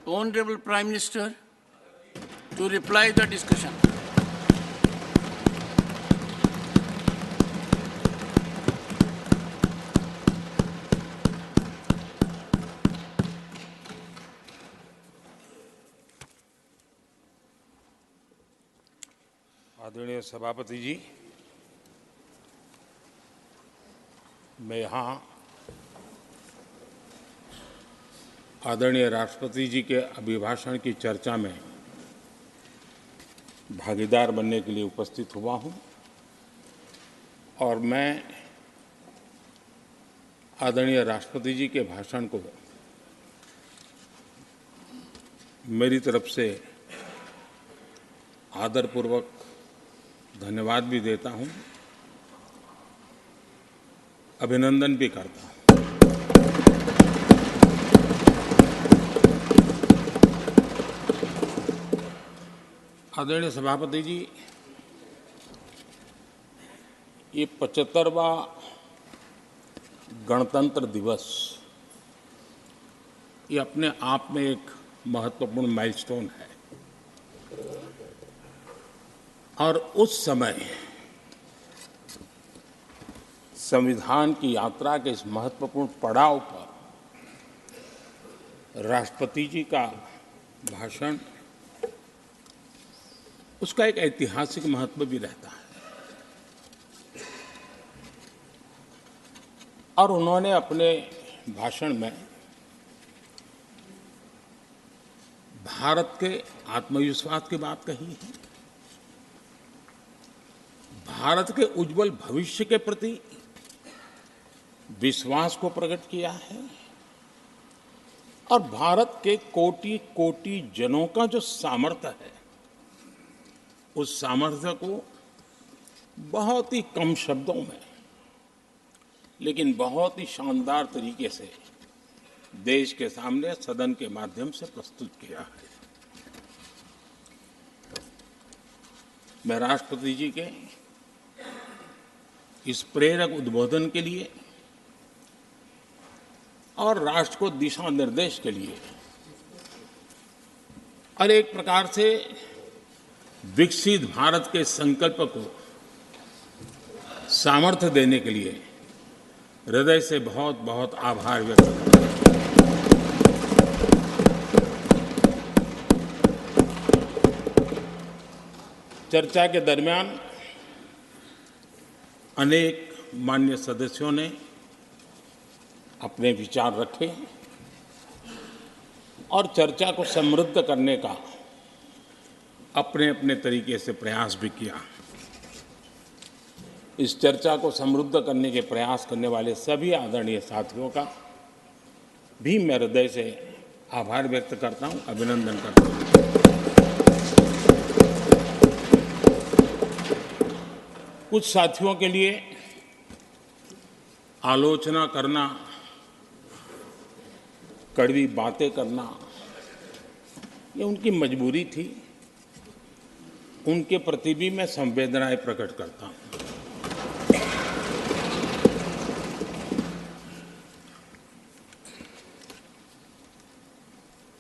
Honorable Prime Minister to reply the discussion. आदरणीय सभापति जी, मैं यहाँ आदरणीय राष्ट्रपति जी के अभिभाषण की चर्चा में भागीदार बनने के लिए उपस्थित हुआ हूँ और मैं आदरणीय राष्ट्रपति जी के भाषण को मेरी तरफ से आदरपूर्वक धन्यवाद भी देता हूँ, अभिनंदन भी करता हूँ। आदरणीय सभापति जी, ये 75वां गणतंत्र दिवस ये अपने आप में एक महत्वपूर्ण माइलस्टोन है और उस समय संविधान की यात्रा के इस महत्वपूर्ण पड़ाव पर राष्ट्रपति जी का भाषण उसका एक ऐतिहासिक महत्व भी रहता है और उन्होंने अपने भाषण में भारत के आत्मविश्वास की बात कही है, भारत के उज्जवल भविष्य के प्रति विश्वास को प्रकट किया है और भारत के कोटि कोटि जनों का जो सामर्थ्य है उस सामर्थ्य को बहुत ही कम शब्दों में लेकिन बहुत ही शानदार तरीके से देश के सामने सदन के माध्यम से प्रस्तुत किया है। मैं राष्ट्रपति जी के इस प्रेरक उद्बोधन के लिए और राष्ट्र को दिशा निर्देश के लिए और एक प्रकार से विकसित भारत के संकल्प को सामर्थ्य देने के लिए हृदय से बहुत बहुत आभार व्यक्त करता हूं। चर्चा के दरमियान अनेक माननीय सदस्यों ने अपने विचार रखे और चर्चा को समृद्ध करने का अपने अपने तरीके से प्रयास भी किया। इस चर्चा को समृद्ध करने के प्रयास करने वाले सभी आदरणीय साथियों का भी मैं हृदय से आभार व्यक्त करता हूं, अभिनंदन करता हूं। कुछ साथियों के लिए आलोचना करना, कड़वी बातें करना ये उनकी मजबूरी थी, उनके प्रति भी मैं संवेदनाएं प्रकट करता हूं।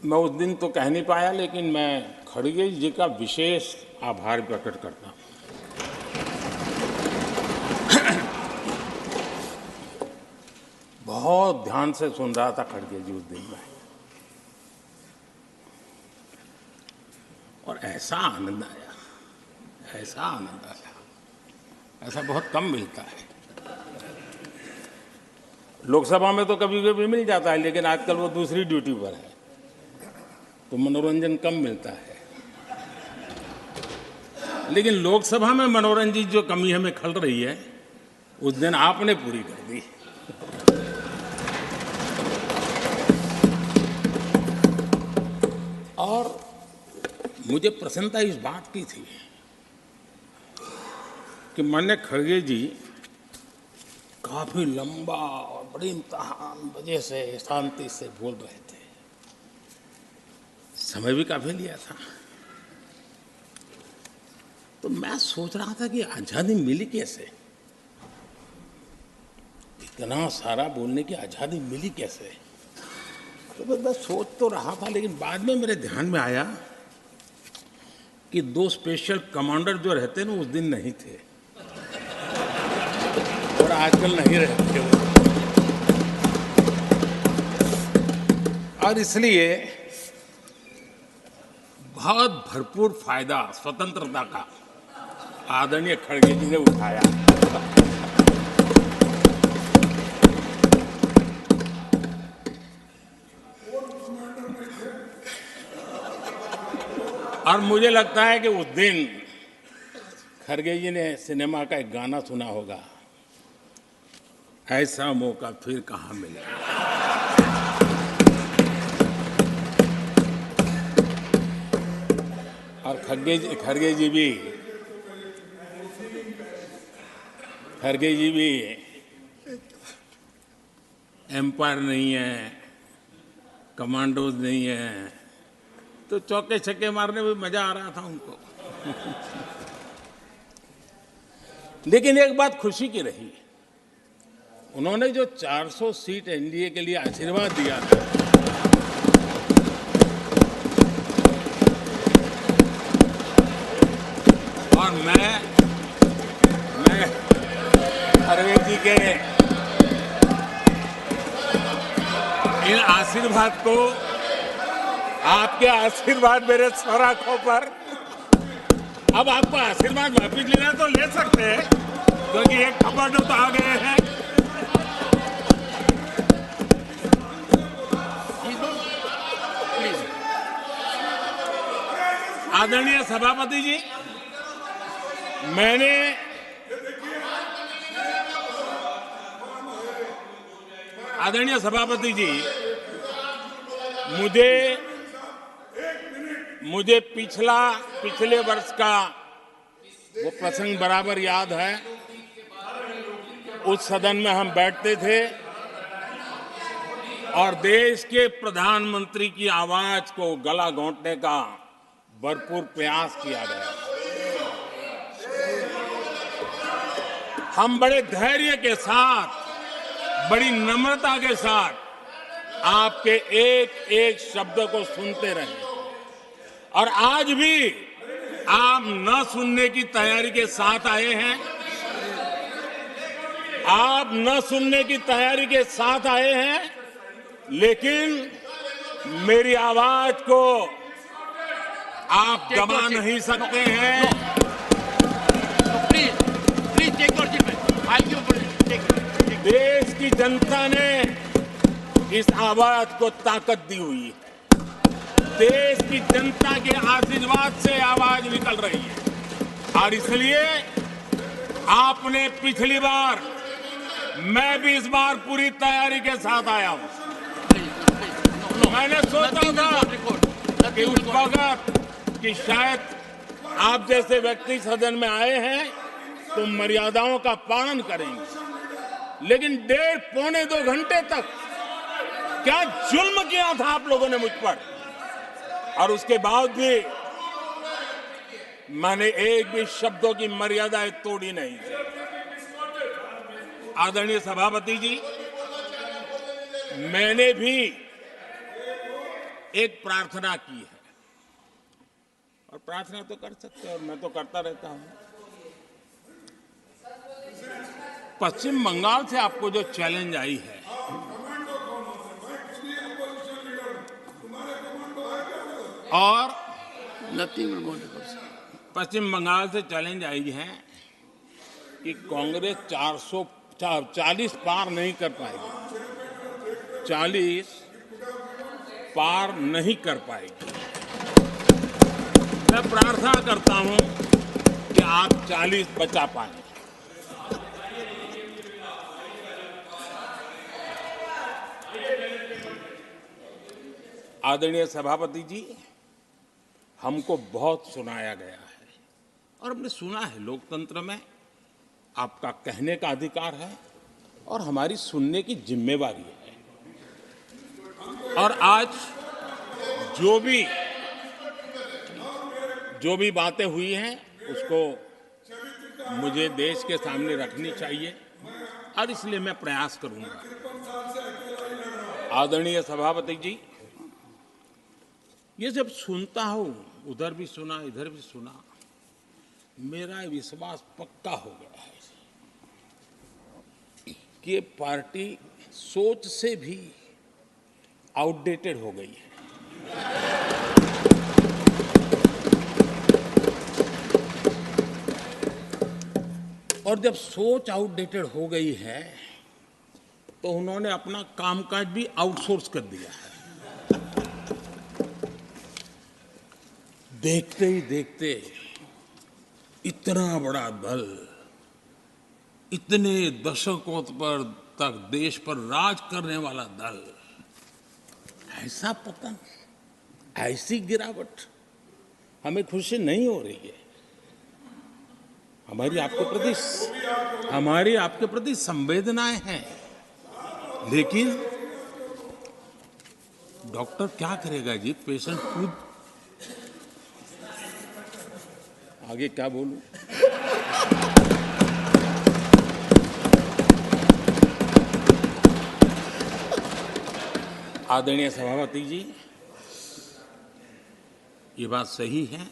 मैं उस दिन तो कह नहीं पाया लेकिन मैं खड़गे जी का विशेष आभार प्रकट करता हूं। बहुत ध्यान से सुन रहा था खड़गे जी उस दिन में और ऐसा आनंद आया, ऐसा बहुत कम मिलता है। लोकसभा में तो कभी कभी मिल जाता है लेकिन आजकल वो दूसरी ड्यूटी पर है तो मनोरंजन कम मिलता है, लेकिन लोकसभा में मनोरंजन जो कमी हमें खल रही है उस दिन आपने पूरी कर दी। और मुझे प्रसन्नता इस बात की थी कि माननीय खड़गे जी काफी लंबा और बड़ी इम्तिहान वजह से शांति से बोल रहे थे, समय भी काफी लिया था। तो मैं सोच रहा था कि आजादी मिली कैसे, इतना सारा बोलने की आजादी मिली कैसे। तो मैं सोच तो रहा था, लेकिन बाद में मेरे ध्यान में आया कि 2 स्पेशल कमांडर जो रहते हैं ना, उस दिन नहीं थे और आजकल नहीं रहते वो। और इसलिए बहुत भरपूर फायदा स्वतंत्रता का आदरणीय खड़गे जी ने उठाया। और मुझे लगता है कि उस दिन खड़गे जी ने सिनेमा का एक गाना सुना होगा, ऐसा मौका फिर कहाँ मिलेगा। और खड़गे जी भी एम्पायर नहीं है, कमांडोज नहीं है, तो चौके छक्के मारने में मजा आ रहा था उनको। लेकिन एक बात खुशी की रही, उन्होंने जो 400 सीट एनडीए के लिए आशीर्वाद दिया था, और मैं खड़गे जी के इन आशीर्वाद को, आपके आशीर्वाद मेरे सर आंखों पर, अब आपको आशीर्वाद वापिस लेना तो ले सकते हैं, क्योंकि एक खबर तो आ गए हैं। आदरणीय सभापति जी, आदरणीय सभापति जी, मुझे पिछले वर्ष का वो प्रसंग बराबर याद है। उस सदन में हम बैठते थे और देश के प्रधानमंत्री की आवाज को गला घोंटने का भरपूर प्रयास किया गया। हम बड़े धैर्य के साथ, बड़ी नम्रता के साथ आपके एक एक शब्द को सुनते रहे, और आज भी आप न सुनने की तैयारी के साथ आए हैं। आप न सुनने की तैयारी के साथ आए हैं, लेकिन मेरी आवाज को आप दबा नहीं सकते हैं। देश की जनता ने इस आवाज को ताकत दी हुई है। देश की जनता के आशीर्वाद से आवाज निकल रही है, और इसलिए आपने पिछली बार, मैं भी इस बार पूरी तैयारी के साथ आया हूं। मैंने सोचा था कि उस वक्त कि शायद आप जैसे व्यक्ति सदन में आए हैं तो मर्यादाओं का पालन करेंगे, लेकिन 1.5-2 घंटे तक क्या जुल्म किया था आप लोगों ने मुझ पर, और उसके बाद भी मैंने एक भी शब्दों की मर्यादाएं तोड़ी नहीं थी। आदरणीय सभापति जी, मैंने भी एक प्रार्थना की है, और प्रार्थना तो कर सकते हैं, और मैं तो करता रहता हूं। पश्चिम बंगाल से आपको जो चैलेंज आई है, और पश्चिम बंगाल से चैलेंज आई है कि कांग्रेस 440 पार नहीं कर पाएगी, 40 पार नहीं कर पाएगी। मैं प्रार्थना करता हूं कि आप 40 बचा पाएं। आदरणीय सभापति जी, हमको बहुत सुनाया गया है, और हमने सुना है। लोकतंत्र में आपका कहने का अधिकार है और हमारी सुनने की जिम्मेवारी है। और आज जो भी बातें हुई हैं उसको मुझे देश के सामने रखनी चाहिए, और इसलिए मैं प्रयास करूंगा। आदरणीय सभापति जी, ये जब सुनता हूं, उधर भी सुना इधर भी सुना, मेरा विश्वास पक्का हो गया है कि ये पार्टी सोच से भी आउटडेटेड हो गई है। और जब सोच आउटडेटेड हो गई है तो उन्होंने अपना कामकाज भी आउटसोर्स कर दिया है। देखते ही देखते इतना बड़ा दल, इतने दशकों पर तक देश पर राज करने वाला दल, ऐसा पतन, ऐसी गिरावट, हमें खुशी नहीं हो रही है। हमारी आपके प्रति संवेदनाएं हैं, लेकिन डॉक्टर क्या करेगा जी, पेशेंट खुद। आगे क्या बोलूं? आदरणीय सभापति जी, ये बात सही है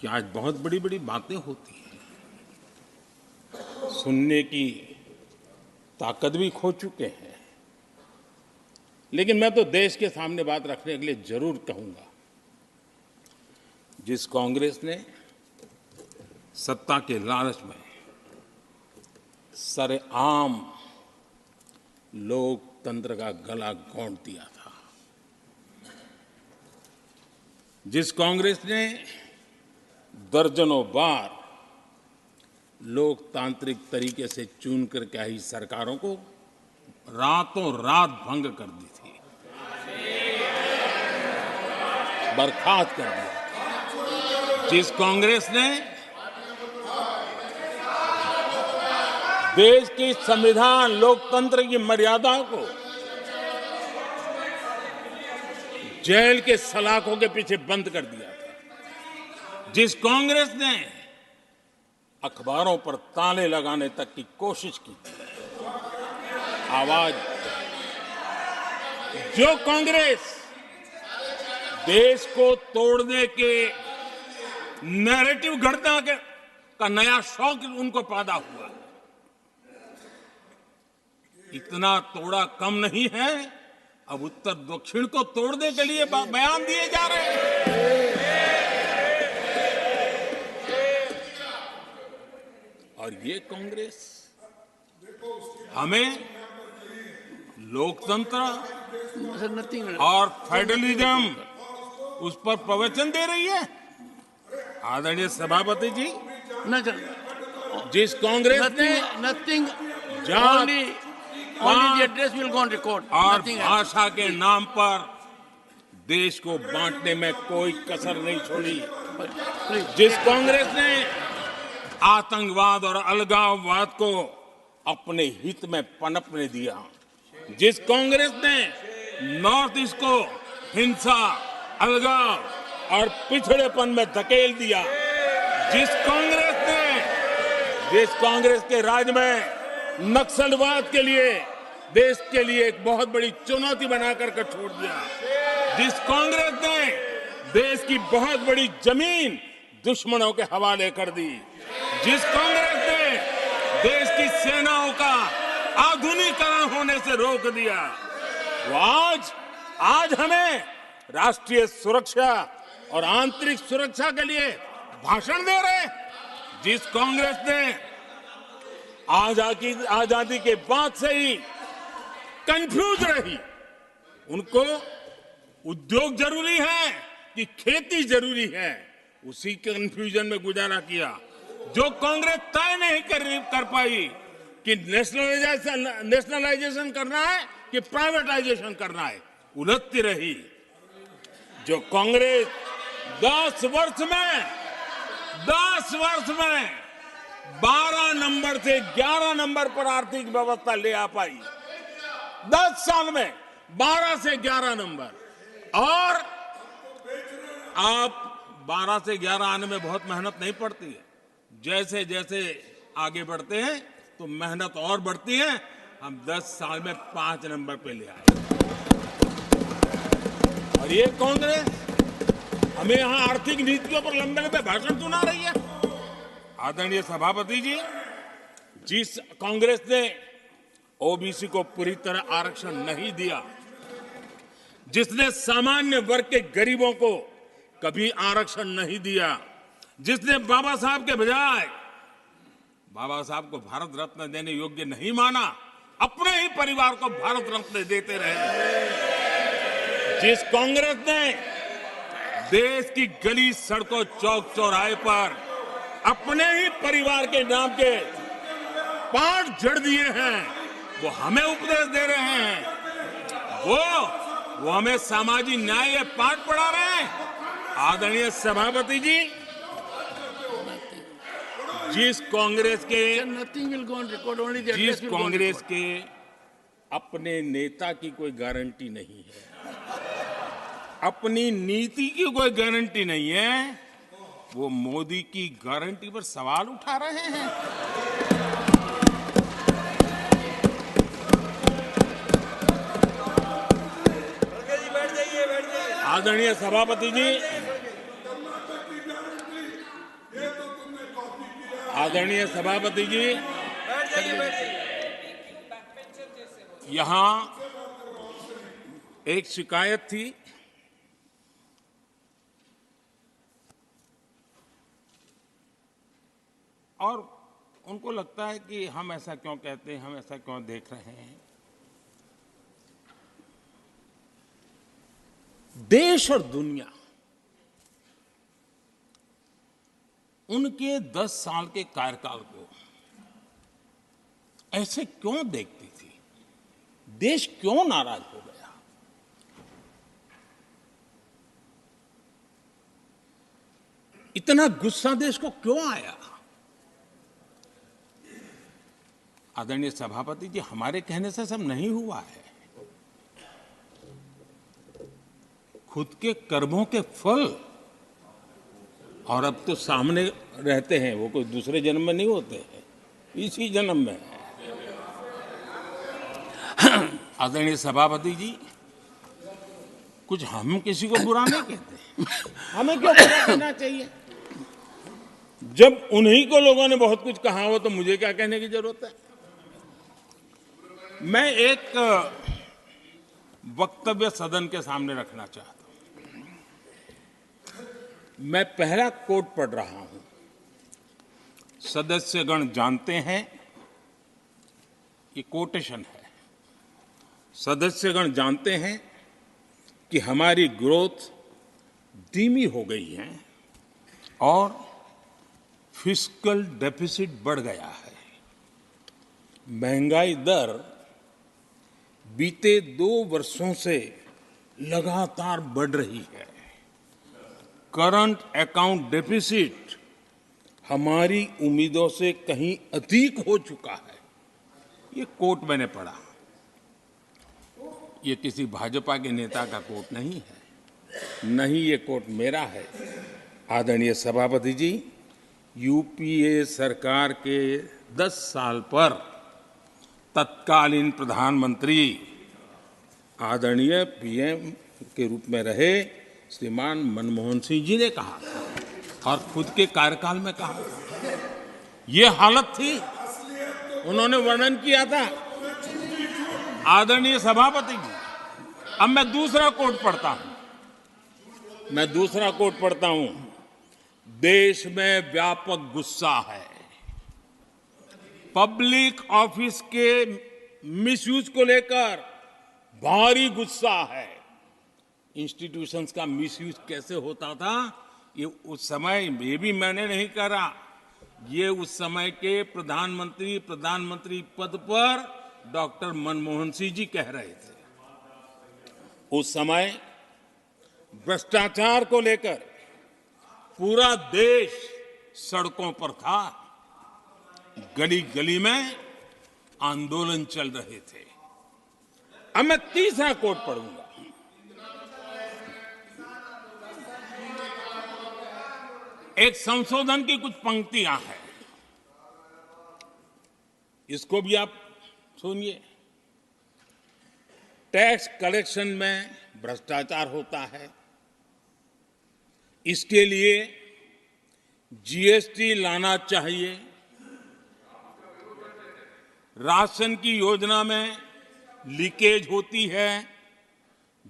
कि आज बहुत बड़ी बड़ी बातें होती हैं, सुनने की ताकत भी खो चुके हैं। लेकिन मैं तो देश के सामने बात रखने के लिए जरूर कहूंगा, जिस कांग्रेस ने सत्ता के लालच में सरेआम लोकतंत्र का गला घोंट दिया था, जिस कांग्रेस ने दर्जनों बार लोकतांत्रिक तरीके से चुन करके आई सरकारों को रातों रात भंग कर दी थी, बर्खास्त कर दिया, जिस कांग्रेस ने देश की संविधान लोकतंत्र की मर्यादा को जेल के सलाखों के पीछे बंद कर दिया था, जिस कांग्रेस ने अखबारों पर ताले लगाने तक की कोशिश की थी, आवाज, जो कांग्रेस देश को तोड़ने के नैरेटिव घड़ना का नया शौक उनको पैदा हुआ, इतना तोड़ा कम नहीं है, अब उत्तर दक्षिण को तोड़ने के लिए बयान दिए जा रहे हैं। और ये कांग्रेस हमें लोकतंत्र और फेडरलिज्म उस पर प्रवचन दे रही है। आदरणीय सभापति जी, जिस कांग्रेस ने nothing, only the address will go on record. और भाषा के नाम पर देश को बांटने में कोई कसर नहीं छोड़ी, जिस कांग्रेस ने आतंकवाद और अलगाववाद को अपने हित में पनपने दिया, जिस कांग्रेस ने नॉर्थ ईस्ट को हिंसा, अलगाव और पिछड़ेपन में धकेल दिया, जिस कांग्रेस के राज में नक्सलवाद के लिए देश के लिए एक बहुत बड़ी चुनौती बनाकर के छोड़ दिया, जिस कांग्रेस ने देश की बहुत बड़ी जमीन दुश्मनों के हवाले कर दी, जिस कांग्रेस ने देश की सेनाओं का आधुनिकीकरण होने से रोक दिया, वो आज हमें राष्ट्रीय सुरक्षा और आंतरिक सुरक्षा के लिए भाषण दे रहे। जिस कांग्रेस ने आजादी के बाद से ही कंफ्यूज रही, उनको उद्योग जरूरी है कि खेती जरूरी है, उसी कंफ्यूजन में गुजारा किया। जो कांग्रेस तय नहीं कर पाई कि नेशनलाइजेशन करना है कि प्राइवेटाइजेशन करना है, उलझती रही। जो कांग्रेस 10 वर्ष में 12 नंबर से 11 नंबर पर आर्थिक व्यवस्था ले आ पाई, 10 साल में 12 से 11 नंबर, और आप 12 से 11 आने में बहुत मेहनत नहीं पड़ती है। जैसे जैसे आगे बढ़ते हैं तो मेहनत और बढ़ती है। हम 10 साल में 5 नंबर पे ले आए। और ये कांग्रेस हमें यहां आर्थिक नीतियों पर लंबे लंबे भाषण सुना रही है। आदरणीय सभापति जी, जिस कांग्रेस ने ओबीसी को पूरी तरह आरक्षण नहीं दिया, जिसने सामान्य वर्ग के गरीबों को कभी आरक्षण नहीं दिया, जिसने बाबा साहब के बजाय बाबा साहब को भारत रत्न देने योग्य नहीं माना, अपने ही परिवार को भारत रत्न देते रहे, जिस कांग्रेस ने देश की गली सड़कों चौक चौराहे पर अपने ही परिवार के नाम के पाठ जड़ दिए हैं, वो हमें उपदेश दे रहे हैं। वो हमें सामाजिक न्याय के पाठ पढ़ा रहे हैं। आदरणीय सभापति जी, जिस कांग्रेस के Nothing will go on record, only the जिस address will go on Congress record. के अपने नेता की कोई गारंटी नहीं है, अपनी नीति की कोई गारंटी नहीं है, वो मोदी की गारंटी पर सवाल उठा रहे हैं। आदरणीय सभापति जी, आदरणीय सभापति जी, यहां एक शिकायत थी और उनको लगता है कि हम ऐसा क्यों कहते हैं, हम ऐसा क्यों देख रहे हैं। देश और दुनिया उनके 10 साल के कार्यकाल को ऐसे क्यों देखती थी? देश क्यों नाराज हो गया? इतना गुस्सा देश को क्यों आया? आदरणीय सभापति जी, हमारे कहने से सब नहीं हुआ है। खुद के कर्मों के फल और अब तो सामने रहते हैं, वो कोई दूसरे जन्म में नहीं होते हैं, इसी जन्म में है। आदरणीय सभापति जी, कुछ हम किसी को बुरा नहीं कहते, हमें क्यों बुरा कहना चाहिए? जब उन्हीं को लोगों ने बहुत कुछ कहा हो तो मुझे क्या कहने की जरूरत है? मैं एक वक्तव्य सदन के सामने रखना चाहता हूं। मैं पहला कोट पढ़ रहा हूं। सदस्यगण जानते हैं, ये कोटेशन है। सदस्यगण जानते हैं कि हमारी ग्रोथ धीमी हो गई है और फिस्कल डेफिसिट बढ़ गया है। महंगाई दर बीते 2 वर्षों से लगातार बढ़ रही है। करंट अकाउंट डेफिसिट हमारी उम्मीदों से कहीं अधिक हो चुका है। ये कोट मैंने पढ़ा। ये किसी भाजपा के नेता का कोट नहीं है, नहीं ये कोट मेरा है। आदरणीय सभापति जी, यूपीए सरकार के 10 साल पर तत्कालीन प्रधानमंत्री आदरणीय पीएम के रूप में रहे श्रीमान मनमोहन सिंह जी ने कहा था और खुद के कार्यकाल में कहा था। ये हालत थी, उन्होंने वर्णन किया था। आदरणीय सभापति जी, अब मैं दूसरा कोट पढ़ता हूं। देश में व्यापक गुस्सा है, पब्लिक ऑफिस के मिसयूज को लेकर भारी गुस्सा है। इंस्टीट्यूशंस का मिसयूज कैसे होता था, ये उस समय ये भी मैंने नहीं करा, ये उस समय के प्रधानमंत्री पद पर डॉक्टर मनमोहन सिंह जी कह रहे थे। उस समय भ्रष्टाचार को लेकर पूरा देश सड़कों पर था, गली गली में आंदोलन चल रहे थे। अब मैं तीसरा कोट पढ़ूंगा। एक संशोधन की कुछ पंक्तियां हैं, इसको भी आप सुनिए। टैक्स कलेक्शन में भ्रष्टाचार होता है। इसके लिए जीएसटी लाना चाहिए। राशन की योजना में लीकेज होती है,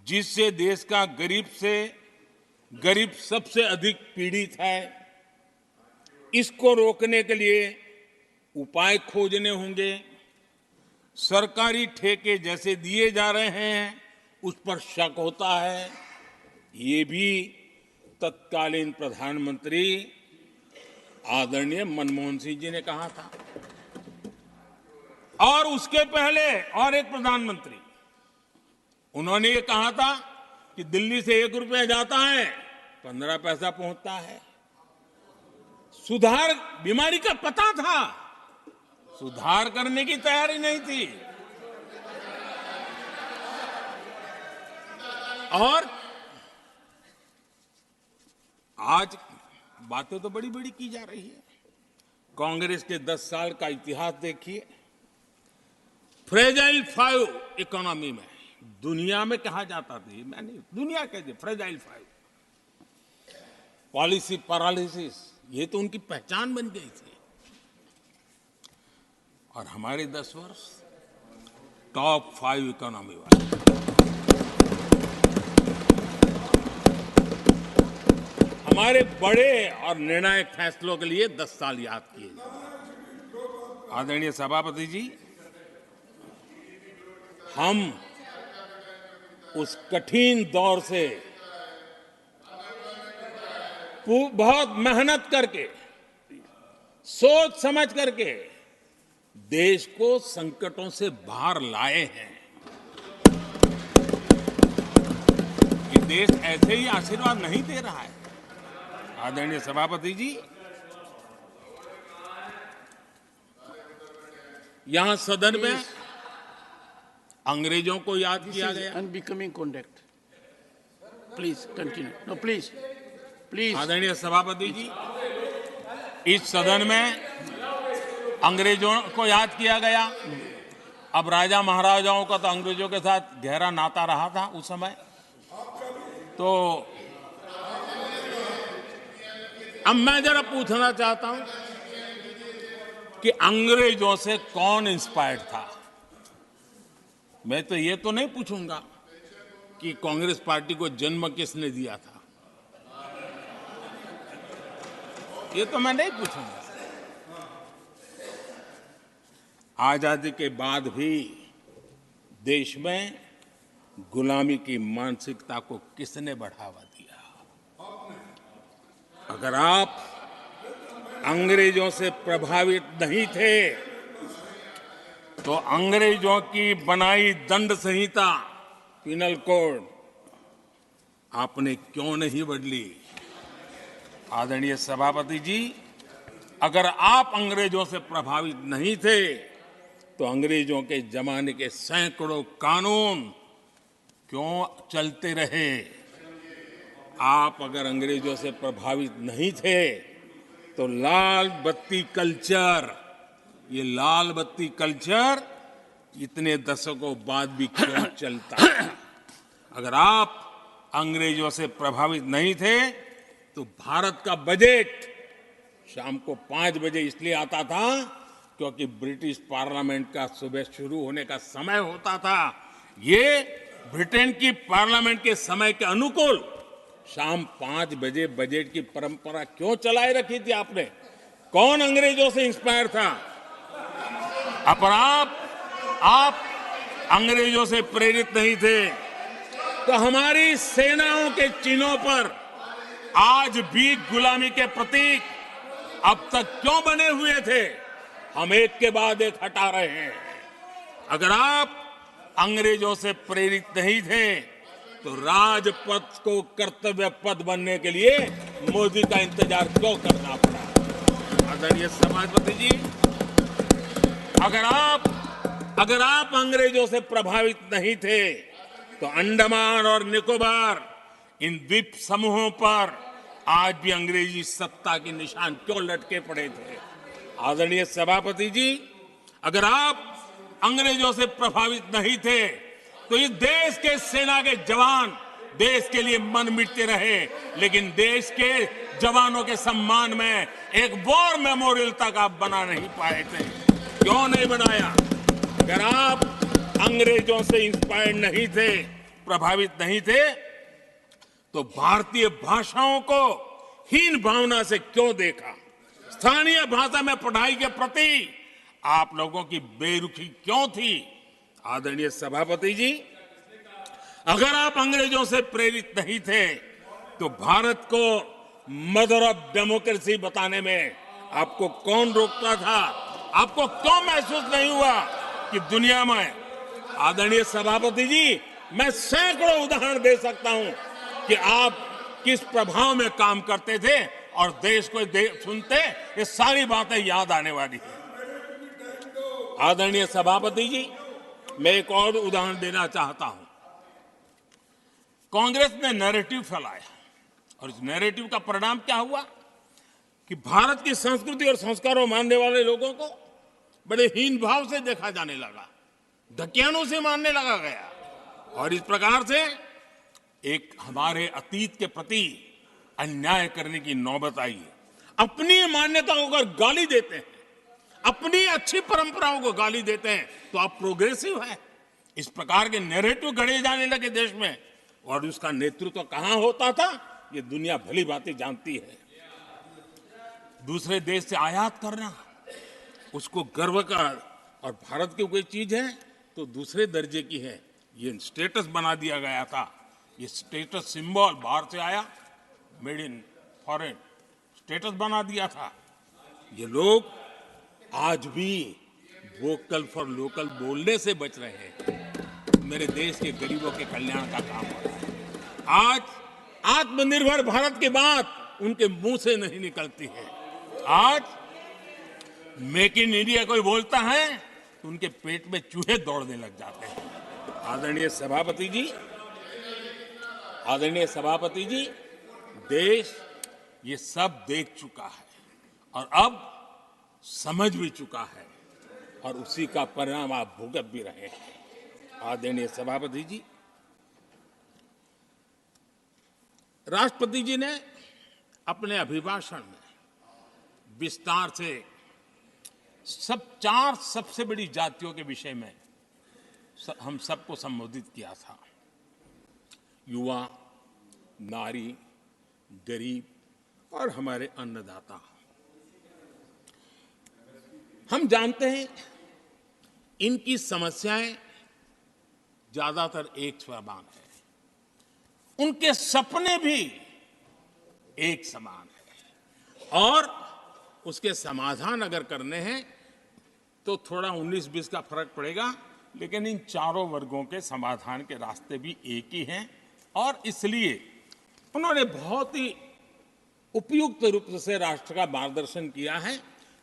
जिससे देश का गरीब सबसे अधिक पीड़ित है। इसको रोकने के लिए उपाय खोजने होंगे। सरकारी ठेके जैसे दिए जा रहे हैं, उस पर शक होता है। ये भी तत्कालीन प्रधानमंत्री आदरणीय मनमोहन सिंह जी ने कहा था, और उसके पहले और एक प्रधानमंत्री, उन्होंने ये कहा था कि दिल्ली से 1 रुपया जाता है 15 पैसा पहुंचता है। सुधार, बीमारी का पता था, सुधार करने की तैयारी नहीं थी। और आज बातें तो बड़ी बड़ी की जा रही है। कांग्रेस के 10 साल का इतिहास देखिए। फ्रेजाइल 5 इकोनॉमी में दुनिया में कहा जाता था, मैं नहीं, दुनिया कहती फ्रेजाइल 5, पॉलिसी पैरालिसिस, ये तो उनकी पहचान बन गई थी। और हमारे 10 वर्ष टॉप 5 इकोनॉमी वाले। हमारे बड़े और निर्णायक फैसलों के लिए 10 साल याद किए जाएंगे। आदरणीय सभापति जी, हम उस कठिन दौर से बहुत मेहनत करके, सोच समझ करके देश को संकटों से बाहर लाए हैं। ये देश ऐसे ही आशीर्वाद नहीं दे रहा है। आदरणीय सभापति जी, यहां सदन में अंग्रेजों को याद किया गया। Unbecoming conduct, please continue. No please please. आदरणीय सभापति जी, इस सदन में अंग्रेजों को याद किया गया। अब राजा महाराजाओं का तो अंग्रेजों के साथ गहरा नाता रहा था उस समय, तो अब मैं जरा पूछना चाहता हूं कि अंग्रेजों से कौन इंस्पायर्ड था। मैं तो ये तो नहीं पूछूंगा कि कांग्रेस पार्टी को जन्म किसने दिया था, ये तो मैं नहीं पूछूंगा। आजादी के बाद भी देश में गुलामी की मानसिकता को किसने बढ़ावा दिया? अगर आप अंग्रेजों से प्रभावित नहीं थे, तो अंग्रेजों की बनाई दंड संहिता, पिनल कोड, आपने क्यों नहीं बदली? आदरणीय सभापति जी, अगर आप अंग्रेजों से प्रभावित नहीं थे, तो अंग्रेजों के जमाने के सैकड़ों कानून क्यों चलते रहे? आप अगर अंग्रेजों से प्रभावित नहीं थे, तो लाल बत्ती कल्चर, ये लाल बत्ती कल्चर इतने दशकों बाद भी क्यों चलता है? अगर आप अंग्रेजों से प्रभावित नहीं थे, तो भारत का बजट शाम को 5 बजे इसलिए आता था क्योंकि ब्रिटिश पार्लियामेंट का सुबह शुरू होने का समय होता था। ये ब्रिटेन की पार्लियामेंट के समय के अनुकूल शाम 5 बजे बजट की परंपरा क्यों चलाए रखी थी आपने? कौन अंग्रेजों से इंस्पायर था? अब आप अंग्रेजों से प्रेरित नहीं थे, तो हमारी सेनाओं के चिन्हों पर आज भी गुलामी के प्रतीक अब तक क्यों बने हुए थे? हम एक के बाद एक हटा रहे हैं। अगर आप अंग्रेजों से प्रेरित नहीं थे, तो राजपथ को कर्तव्य पथ बनने के लिए मोदी का इंतजार क्यों करना पड़ा? आदरणीय सभापति जी, अगर आप अंग्रेजों से प्रभावित नहीं थे, तो अंडमान और निकोबार, इन द्वीप समूहों पर आज भी अंग्रेजी सत्ता के निशान क्यों लटके पड़े थे? आदरणीय सभापति जी, अगर आप अंग्रेजों से प्रभावित नहीं थे, तो इस देश के सेना के जवान देश के लिए मन मिटते रहे, लेकिन देश के जवानों के सम्मान में एक वॉर मेमोरियल तक आप बना नहीं पाए थे। क्यों नहीं बनाया? अगर आप अंग्रेजों से इंस्पायर्ड नहीं थे, प्रभावित नहीं थे, तो भारतीय भाषाओं को हीन भावना से क्यों देखा? स्थानीय भाषा में पढ़ाई के प्रति आप लोगों की बेरुखी क्यों थी? आदरणीय सभापति जी, अगर आप अंग्रेजों से प्रेरित नहीं थे, तो भारत को मदर ऑफ डेमोक्रेसी बताने में आपको कौन रोकता था? आपको क्यों महसूस नहीं हुआ कि दुनिया में? आदरणीय सभापति जी, मैं सैकड़ों उदाहरण दे सकता हूं कि आप किस प्रभाव में काम करते थे और देश को सुनते ये सारी बातें याद आने वाली है। आदरणीय सभापति जी, मैं एक और उदाहरण देना चाहता हूं। कांग्रेस ने नैरेटिव फैलाया और इस नैरेटिव का परिणाम क्या हुआ कि भारत की संस्कृति और संस्कारों मानने वाले लोगों को बड़े हीन भाव से देखा जाने लगा, ढकियानों से मानने लगा गया, और इस प्रकार से एक हमारे अतीत के प्रति अन्याय करने की नौबत आई है। अपनी मान्यताओं को गाली देते हैं, अपनी अच्छी परंपराओं को गाली देते हैं, तो आप प्रोग्रेसिव हैं। इस प्रकार के नैरेटिव गढ़े जाने लगे देश में, और उसका नेतृत्व कहां होता था ये दुनिया भली भांति जानती है। दूसरे देश से आयात करना उसको गर्व का, और भारत की कोई चीज है तो दूसरे दर्जे की है, ये स्टेटस बना दिया गया था। ये स्टेटस सिंबल बाहर से आया, मेड इन फॉरेन स्टेटस बना दिया था। ये लोग आज भी वोकल फॉर लोकल बोलने से बच रहे हैं। मेरे देश के गरीबों के कल्याण का काम हो रहा है। आज आत्मनिर्भर भारत की बात उनके मुंह से नहीं निकलती है। आज मेक इन इंडिया कोई बोलता है तो उनके पेट में चूहे दौड़ने लग जाते हैं। आदरणीय सभापति जी, देश ये सब देख चुका है और अब समझ भी चुका है, और उसी का परिणाम आप भुगत भी रहे हैं। आदरणीय सभापति जी, राष्ट्रपति जी ने अपने अभिभाषण में विस्तार से चार सबसे बड़ी जातियों के विषय में हम सबको संबोधित किया था। युवा, नारी, गरीब और हमारे अन्नदाता। हम जानते हैं इनकी समस्याएं ज्यादातर एक समान है, उनके सपने भी एक समान है, और उसके समाधान अगर करने हैं तो थोड़ा 19-20 का फर्क पड़ेगा, लेकिन इन चारों वर्गों के समाधान के रास्ते भी एक ही हैं। और इसलिए उन्होंने बहुत ही उपयुक्त रूप से राष्ट्र का मार्गदर्शन किया है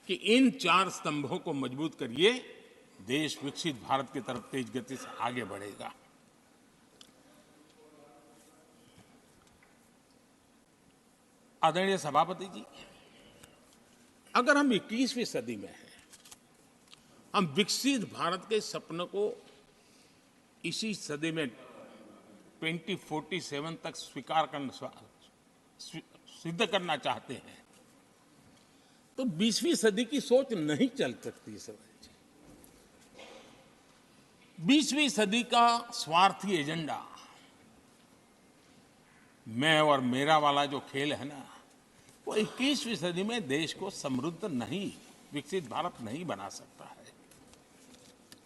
कि इन चार स्तंभों को मजबूत करिए, देश विकसित भारत की तरफ तेज गति से आगे बढ़ेगा। आदरणीय सभापति जी, अगर हम 21वीं सदी में हैं, हम विकसित भारत के सपने को इसी सदी में 2047 तक सिद्ध करना चाहते हैं, तो 20वीं सदी की सोच नहीं चल सकती। 20वीं सदी का स्वार्थी एजेंडा, मैं और मेरा वाला जो खेल है ना, वो 21वीं सदी में देश को समृद्ध नहीं, विकसित भारत नहीं बना सकता है।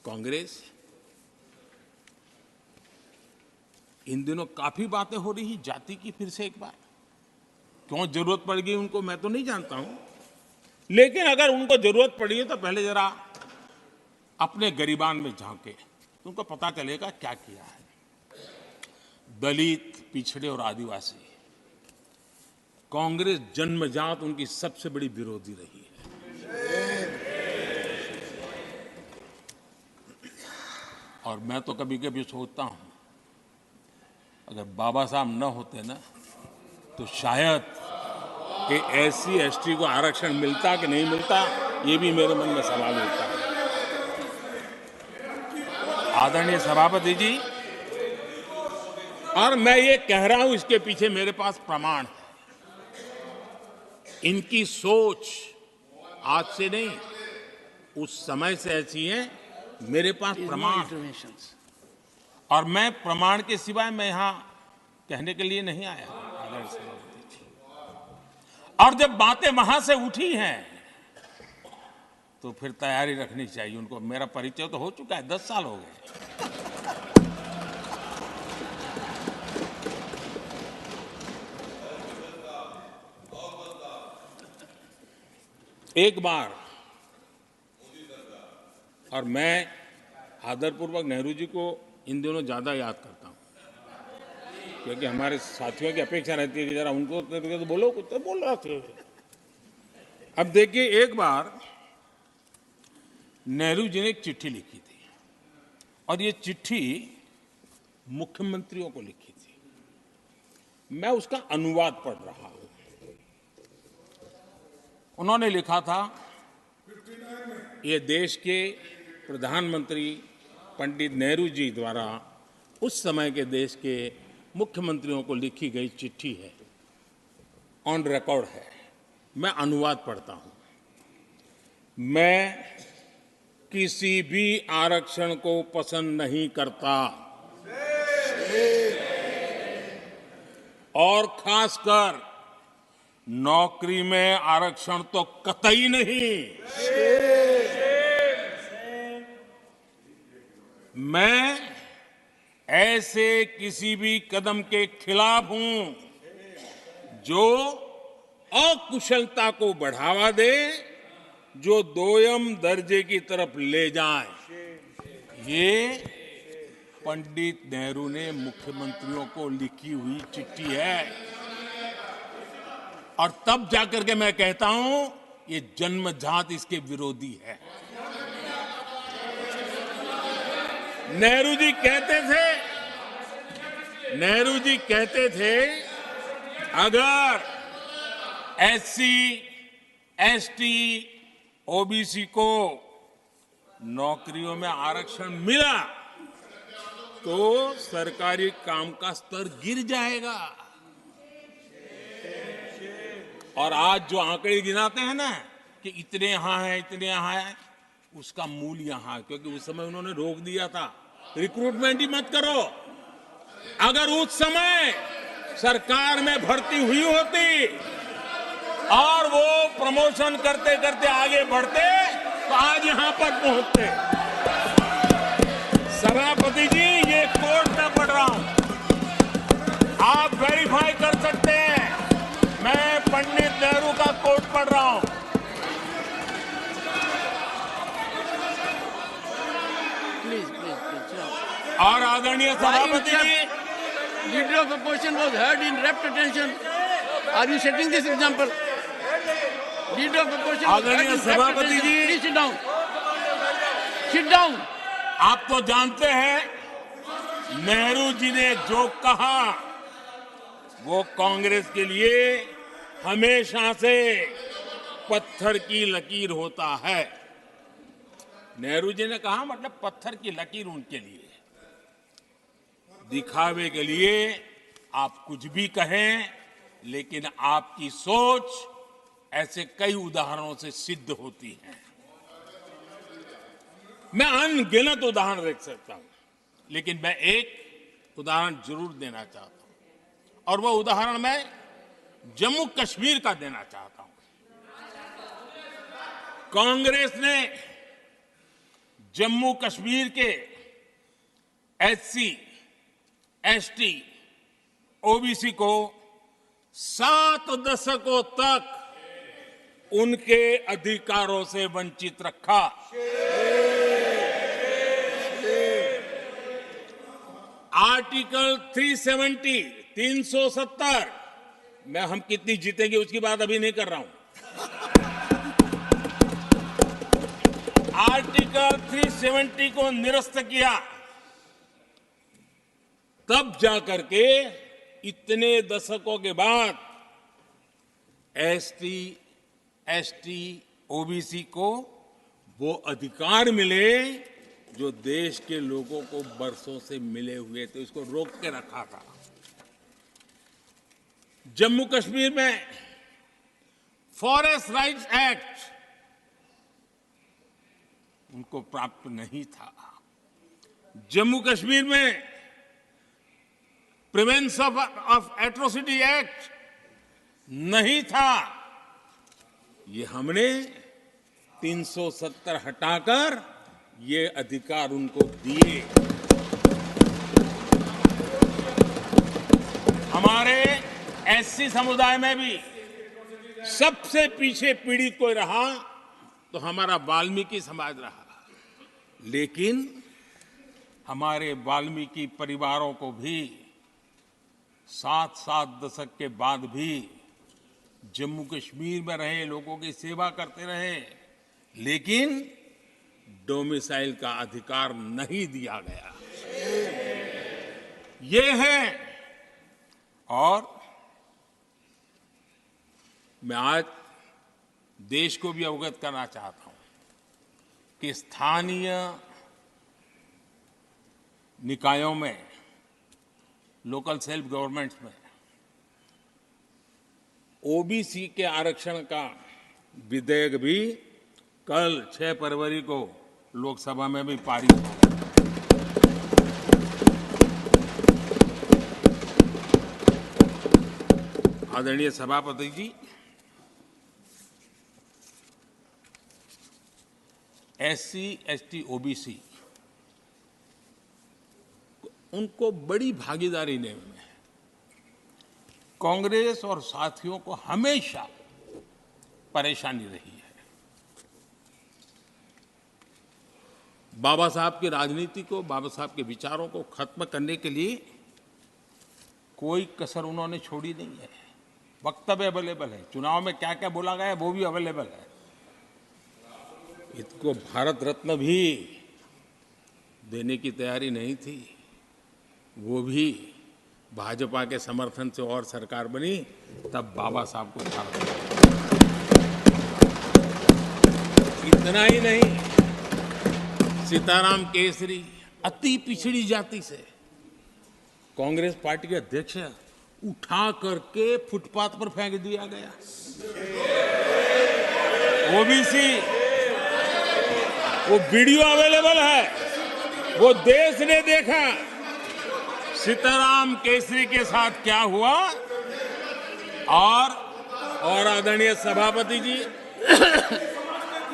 कांग्रेस इन दिनों काफी बातें हो रही जाति की, फिर से एक बार क्यों जरूरत पड़ गई उनको मैं तो नहीं जानता हूं, लेकिन अगर उनको जरूरत पड़ी है तो पहले जरा अपने गरिबान में झांके तो उनको पता चलेगा क्या किया है। दलित, पिछड़े और आदिवासी, कांग्रेस जन्मजात उनकी सबसे बड़ी विरोधी रही है। और मैं तो कभी कभी सोचता हूं, अगर बाबा साहब न होते ना, तो शायद कि एससी एसटी को आरक्षण मिलता कि नहीं मिलता, ये भी मेरे मन में सवाल उठता है। आदरणीय सभापति जी, और मैं ये कह रहा हूं, इसके पीछे मेरे पास प्रमाण है। इनकी सोच आज से नहीं, उस समय से ऐसी है। मेरे पास प्रमाण है। और मैं प्रमाण के सिवाय मैं यहां कहने के लिए नहीं आया। और जब बातें वहां से उठी हैं तो फिर तैयारी रखनी चाहिए उनको। मेरा परिचय तो हो चुका है, 10 साल हो गए। एक बार, और मैं आदरपूर्वक नेहरू जी को इन दिनों ज्यादा याद करता हूं, क्योंकि हमारे साथियों की अपेक्षा रहती है कि जरा उनको तो बोलो, कुछ तो बोल रहा थे। अब देखिए, एक बार नेहरू जी ने एक चिट्ठी लिखी थी, और ये चिट्ठी मुख्यमंत्रियों को लिखी थी। मैं उसका अनुवाद पढ़ रहा हूं। उन्होंने लिखा था, ये देश के प्रधानमंत्री पंडित नेहरू जी द्वारा उस समय के देश के मुख्यमंत्रियों को लिखी गई चिट्ठी है, ऑन रिकॉर्ड है। मैं अनुवाद पढ़ता हूं। मैं किसी भी आरक्षण को पसंद नहीं करता, और खासकर नौकरी में आरक्षण तो कतई नहीं। मैं ऐसे किसी भी कदम के खिलाफ हूं जो अकुशलता को बढ़ावा दे, जो दोयम दर्जे की तरफ ले जाए। ये पंडित नेहरू ने मुख्यमंत्रियों को लिखी हुई चिट्ठी है। और तब जाकर के मैं कहता हूं, ये जन्मजात इसके विरोधी है। नेहरू जी कहते थे, अगर एससी, एसटी, ओबीसी को नौकरियों में आरक्षण मिला तो सरकारी काम का स्तर गिर जाएगा। और आज जो आंकड़े गिनाते हैं ना कि इतने यहां हैं, इतने यहां हैं, उसका मूल यहां है, क्योंकि उस समय उन्होंने रोक दिया था, रिक्रूटमेंट ही मत करो। अगर उस समय सरकार में भर्ती हुई होती और वो प्रमोशन करते करते आगे बढ़ते तो आज यहां पर पहुंचते। सभापति जी, ये कोर्ट में पढ़ रहा हूं, आप वेरीफाई कर सकते हैं। मैं पंडित नेहरू का कोट पढ़ रहा हूं। Please. और आदरणीय सभापति जी, Leader of opposition was heard in rapt attention. Are you setting this example? Leader of opposition was heard आदरणीय in rapt सभापति attention. Ji, Please sit down. Sit down. आप तो जानते हैं, नेहरू जी ने जो कहा वो कांग्रेस के लिए हमेशा से पत्थर की लकीर होता है। नेहरू जी ने कहा मतलब पत्थर की लकीर उनके लिए। दिखावे के लिए आप कुछ भी कहें, लेकिन आपकी सोच ऐसे कई उदाहरणों से सिद्ध होती है। मैं अनगिनत उदाहरण देख सकता हूं, लेकिन मैं एक उदाहरण जरूर देना चाहता हूं, और वह उदाहरण मैं जम्मू कश्मीर का देना चाहता हूं। कांग्रेस ने जम्मू कश्मीर के एससी, एसटी, ओबीसी को 7 दशकों तक उनके अधिकारों से वंचित रखा। आर्टिकल 370 में हम कितनी जीतेंगे उसकी बात अभी नहीं कर रहा हूं। आर्टिकल 370 को निरस्त किया, तब जाकर के इतने दशकों के बाद एसटी, एसटी, ओबीसी को वो अधिकार मिले जो देश के लोगों को बरसों से मिले हुए थे। उसको रोक के रखा था। जम्मू कश्मीर में फॉरेस्ट राइट्स एक्ट उनको प्राप्त नहीं था। जम्मू कश्मीर में प्रिवेंशन ऑफ एट्रोसिटी एक्ट नहीं था। ये हमने 370 हटाकर ये अधिकार उनको दिए। हमारे एससी समुदाय में भी सबसे पीछे पीड़ित कोई रहा तो हमारा वाल्मीकि समाज रहा, लेकिन हमारे वाल्मीकि परिवारों को भी 7 दशक के बाद भी जम्मू कश्मीर में रहे लोगों की सेवा करते रहे, लेकिन डोमिसाइल का अधिकार नहीं दिया गया। ये है। और मैं आज देश को भी अवगत करना चाहता हूं कि स्थानीय निकायों में, लोकल सेल्फ गवर्नमेंट्स में ओबीसी के आरक्षण का विधेयक भी कल 6 फरवरी को लोकसभा में भी पारित होगा। आदरणीय सभापति जी, एससी, एसटी, ओबीसी उनको बड़ी भागीदारी लेने में कांग्रेस और साथियों को हमेशा परेशानी रही है। बाबा साहब की राजनीति को, बाबा साहब के विचारों को खत्म करने के लिए कोई कसर उन्होंने छोड़ी नहीं है। वक्तव्य अवेलेबल है, चुनाव में क्या क्या बोला गया है वो भी अवेलेबल है। इसको भारत रत्न भी देने की तैयारी नहीं थी, वो भी भाजपा के समर्थन से और सरकार बनी, तब बाबा साहब को भारत रत्न। इतना ही नहीं, सीताराम केसरी अति पिछड़ी जाति से कांग्रेस पार्टी के अध्यक्ष उठा करके फुटपाथ पर फेंक दिया गया। ओबीसी, वो वीडियो अवेलेबल है, वो देश ने देखा सीताराम केसरी के साथ क्या हुआ। और आदरणीय सभापति जी,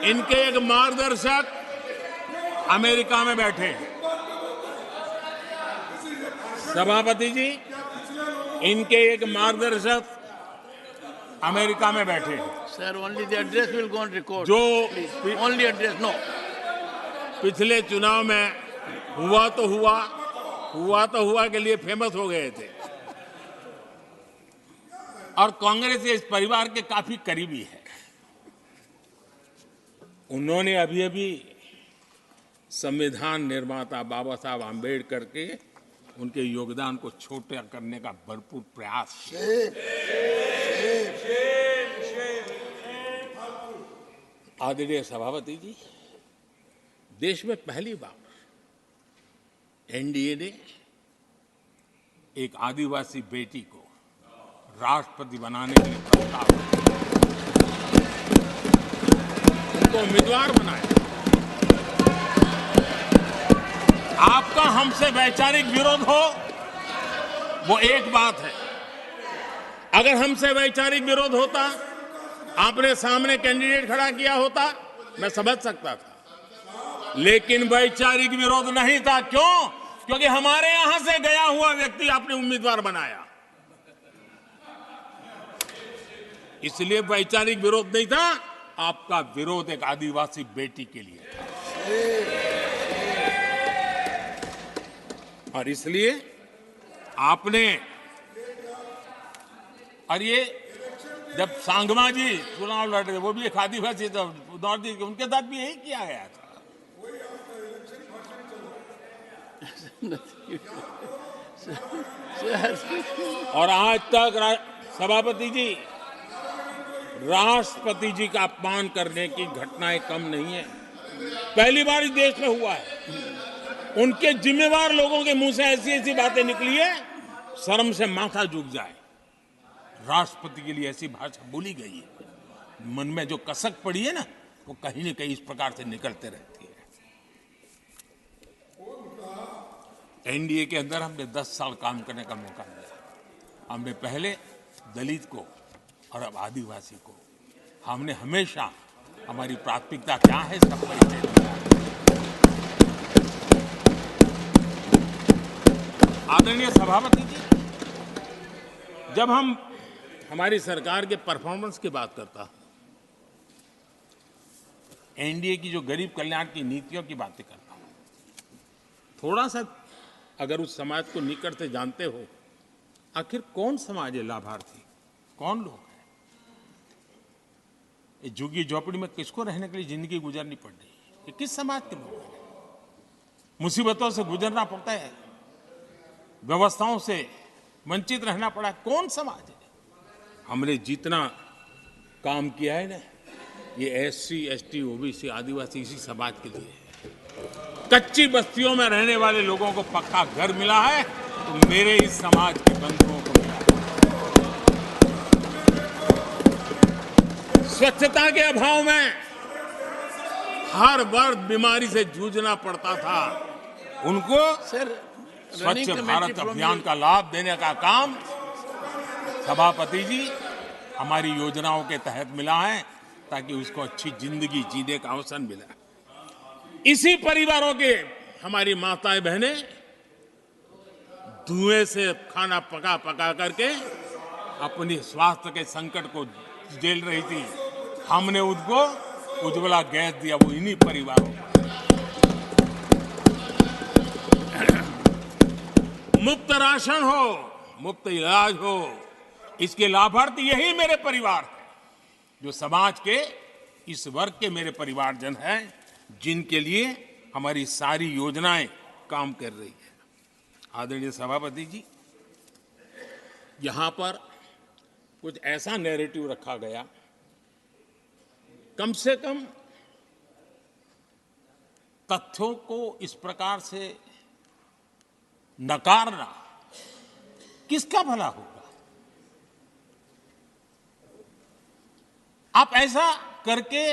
इनके एक मार्गदर्शक अमेरिका में बैठे हैं। सभापति जी, इनके एक मार्गदर्शक अमेरिका में बैठे हैं। Sir, only the address will go on record. जो Only address, no. पिछले चुनाव में हुआ तो हुआ के लिए फेमस हो गए थे और कांग्रेस इस परिवार के काफी करीबी है। उन्होंने अभी संविधान निर्माता बाबा साहब आम्बेडकर के उनके योगदान को छोटा करने का भरपूर प्रयास किया। आदरणीय सभापति जी, देश में पहली बार एनडीए ने एक आदिवासी बेटी को राष्ट्रपति बनाने के लिए प्रस्ताव उनको उम्मीदवार बनाया। आपका हमसे वैचारिक विरोध हो वो एक बात है, अगर हमसे वैचारिक विरोध होता, आपने सामने कैंडिडेट खड़ा किया होता, मैं समझ सकता था, लेकिन वैचारिक विरोध नहीं था। क्यों? क्योंकि हमारे यहां से गया हुआ व्यक्ति आपने उम्मीदवार बनाया, इसलिए वैचारिक विरोध नहीं था। आपका विरोध एक आदिवासी बेटी के लिए था और इसलिए आपने, और ये जब सांगमा जी चुनाव लड़ रहे, वो भी एक आदिवासी था, उनके साथ भी यही किया गया था। और आज तक सभापति जी, राष्ट्रपति जी का अपमान करने की घटनाएं कम नहीं है। पहली बार इस देश में हुआ है। उनके जिम्मेवार लोगों के मुंह से ऐसी ऐसी बातें निकली है, शर्म से माथा झुक जाए। राष्ट्रपति के लिए ऐसी भाषा बोली गई है, मन में जो कसक पड़ी है ना, वो कहीं न कहीं इस प्रकार से निकलते रहती है। एनडीए के अंदर हमने 10 साल काम करने का मौका मिला। हमने पहले दलित को और अब आदिवासी को, हमने हमेशा हमारी प्राथमिकता क्या है इसका परिचय दिया। आदरणीय सभापति जी, जब हम हमारी सरकार के परफॉर्मेंस की बात करता हूं, एनडीए की जो गरीब कल्याण की नीतियों की बातें करता हूं, थोड़ा सा अगर उस समाज को निकट से जानते हो, आखिर कौन समाज है लाभार्थी, कौन लोग हैं? ये झुग्गी झोपड़ी में किसको रहने के लिए जिंदगी गुजारनी पड़ रही है? ये किस समाज के लोग हैं? मुसीबतों से गुजरना पड़ता है, व्यवस्थाओं से वंचित रहना पड़ा है, कौन समाज है? हमने जितना काम किया है ना, ये एससी, एसटी, ओबीसी, आदिवासी इसी समाज के लिए है। कच्ची बस्तियों में रहने वाले लोगों को पक्का घर मिला है, तो मेरे इस समाज के बंधुओं को मिला है। स्वच्छता के अभाव में हर वर्ग बीमारी से जूझना पड़ता था, उनको स्वच्छ भारत अभियान का लाभ देने का काम सभापति जी हमारी योजनाओं के तहत मिला है, ताकि उसको अच्छी जिंदगी जीने का अवसर मिला। इसी परिवारों के हमारी माताएं बहनें धुएं से खाना पका पका करके अपनी स्वास्थ्य के संकट को झेल रही थी, हमने उनको उज्ज्वला गैस दिया, वो इन्हीं परिवारों को। मुफ्त राशन हो, मुफ्त इलाज हो, इसके लाभार्थी यही मेरे परिवार हैं, जो समाज के इस वर्ग के मेरे परिवारजन हैं, जिनके लिए हमारी सारी योजनाएं काम कर रही है। आदरणीय सभापति जी, यहां पर कुछ ऐसा नैरेटिव रखा गया, कम से कम तथ्यों को इस प्रकार से नकारना किसका भला होगा? आप ऐसा करके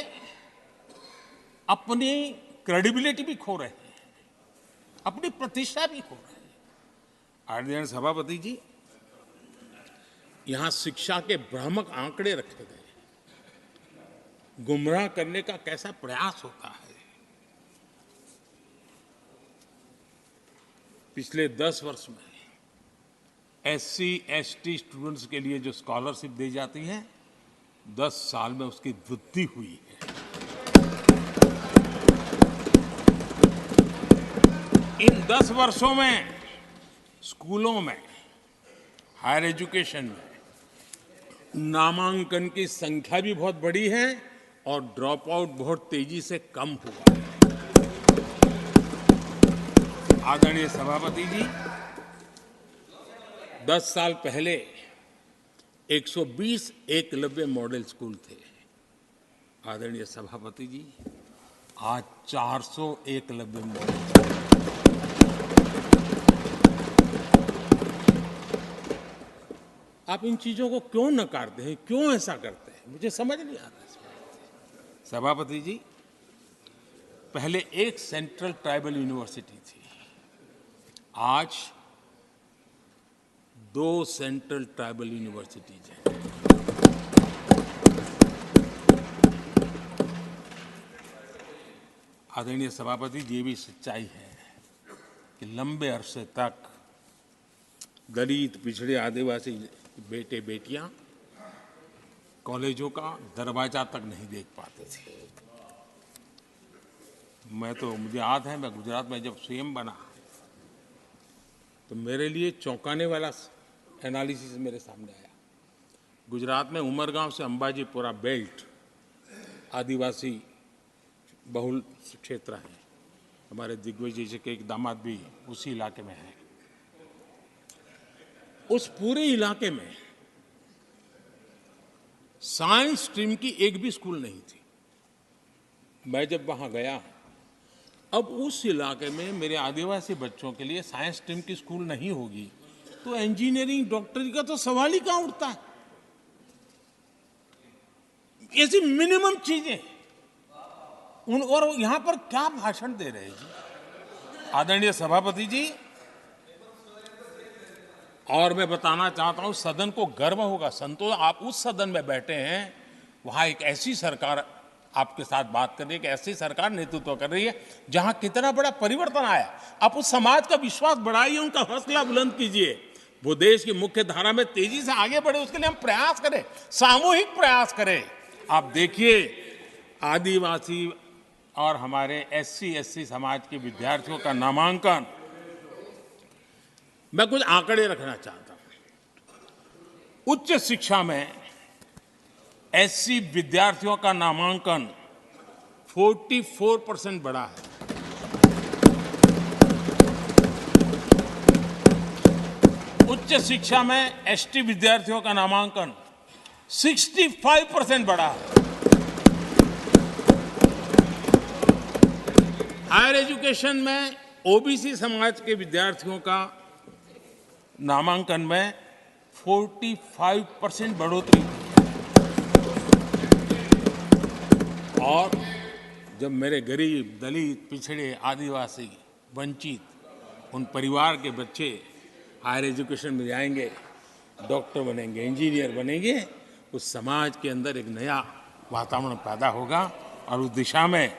अपनी क्रेडिबिलिटी भी खो रहे हैं, अपनी प्रतिष्ठा भी खो रहे हैं। आदरणीय सभापति जी, यहां शिक्षा के भ्रामक आंकड़े रखे गए, गुमराह करने का कैसा प्रयास होता है। पिछले 10 वर्ष में एससी, एसटी स्टूडेंट्स के लिए जो स्कॉलरशिप दी जाती है, 10 साल में उसकी वृद्धि हुई है। इन 10 वर्षों में स्कूलों में, हायर एजुकेशन में नामांकन की संख्या भी बहुत बढ़ी है और ड्रॉप आउट बहुत तेजी से कम हुआ है। आदरणीय सभापति जी, 10 साल पहले 120 एकलव्य मॉडल स्कूल थे। आदरणीय सभापति जी, आज 400 एकलव्य मॉडल। आप इन चीजों को क्यों नकारते हैं, क्यों ऐसा करते हैं, मुझे समझ नहीं आता। सभापति जी, पहले एक सेंट्रल ट्राइबल यूनिवर्सिटी थी, आज 2 सेंट्रल ट्राइबल यूनिवर्सिटीज हैं। आदरणीय सभापति जी, ये भी सच्चाई है कि लंबे अरसे तक दलित, पिछड़े, आदिवासी बेटे बेटियां कॉलेजों का दरवाजा तक नहीं देख पाते थे। मुझे याद है, मैं गुजरात में जब सीएम बना तो मेरे लिए चौंकाने वाला एनालिसिस मेरे सामने आया। गुजरात में उमरगांव से अंबाजीपुरा बेल्ट आदिवासी बहुल क्षेत्र है। हमारे दिग्विजय जी के एक दामाद भी उसी इलाके में है। उस पूरे इलाके में साइंस स्ट्रीम की एक भी स्कूल नहीं थी। मैं जब वहां गया, अब उस इलाके में मेरे आदिवासी बच्चों के लिए साइंस स्ट्रीम की स्कूल नहीं होगी तो इंजीनियरिंग, डॉक्टरी का तो सवाल ही कहां उठता है। ऐसी मिनिमम चीजें और यहां पर क्या भाषण दे रहे हैं जी आदरणीय सभापति जी। और मैं बताना चाहता हूं सदन को गर्व होगा, संतोष आप उस सदन में बैठे हैं, वहां एक ऐसी सरकार आपके साथ बात कर रही है कि ऐसी सरकार नेतृत्व कर रही है जहां कितना बड़ा परिवर्तन आया। आप उस समाज का विश्वास बढ़ाइए, उनका हौसला बुलंद कीजिए, वो देश की मुख्य धारा में तेजी से आगे बढ़े, उसके लिए हम प्रयास करें, सामूहिक प्रयास करें। आप देखिए आदिवासी और हमारे SC समाज के विद्यार्थियों का नामांकन, मैं कुछ आंकड़े रखना चाहता हूं। उच्च शिक्षा में SC विद्यार्थियों का नामांकन 44% बढ़ा है। उच्च शिक्षा में ST विद्यार्थियों का नामांकन 65% बढ़ा है। हायर एजुकेशन में OBC समाज के विद्यार्थियों का नामांकन में 45% बढ़ोतरी। और जब मेरे गरीब, दलित, पिछड़े, आदिवासी, वंचित उन परिवार के बच्चे हायर एजुकेशन में जाएंगे, डॉक्टर बनेंगे, इंजीनियर बनेंगे, उस समाज के अंदर एक नया वातावरण पैदा होगा। और उस दिशा में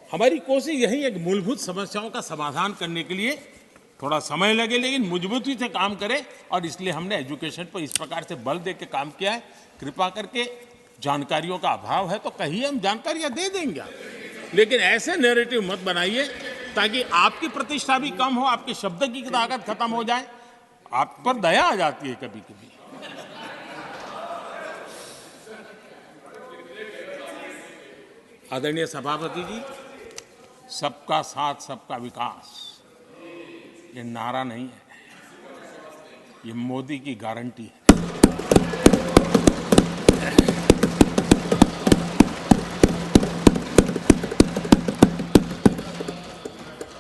हमारी कोशिश यही है कि मूलभूत समस्याओं का समाधान करने के लिए थोड़ा समय लगे लेकिन मजबूती से काम करें। और इसलिए हमने एजुकेशन पर इस प्रकार से बल दे के काम किया है। कृपा करके जानकारियों का अभाव है तो कहीं हम जानकारियां दे देंगे, लेकिन ऐसे नैरेटिव मत बनाइए ताकि आपकी प्रतिष्ठा भी कम हो, आपके शब्द की ताकत खत्म हो जाए। आप पर दया आ जाती है कभी कभी। आदरणीय सभापति जी, सबका साथ सबका विकास ये नारा नहीं है, ये मोदी की गारंटी है।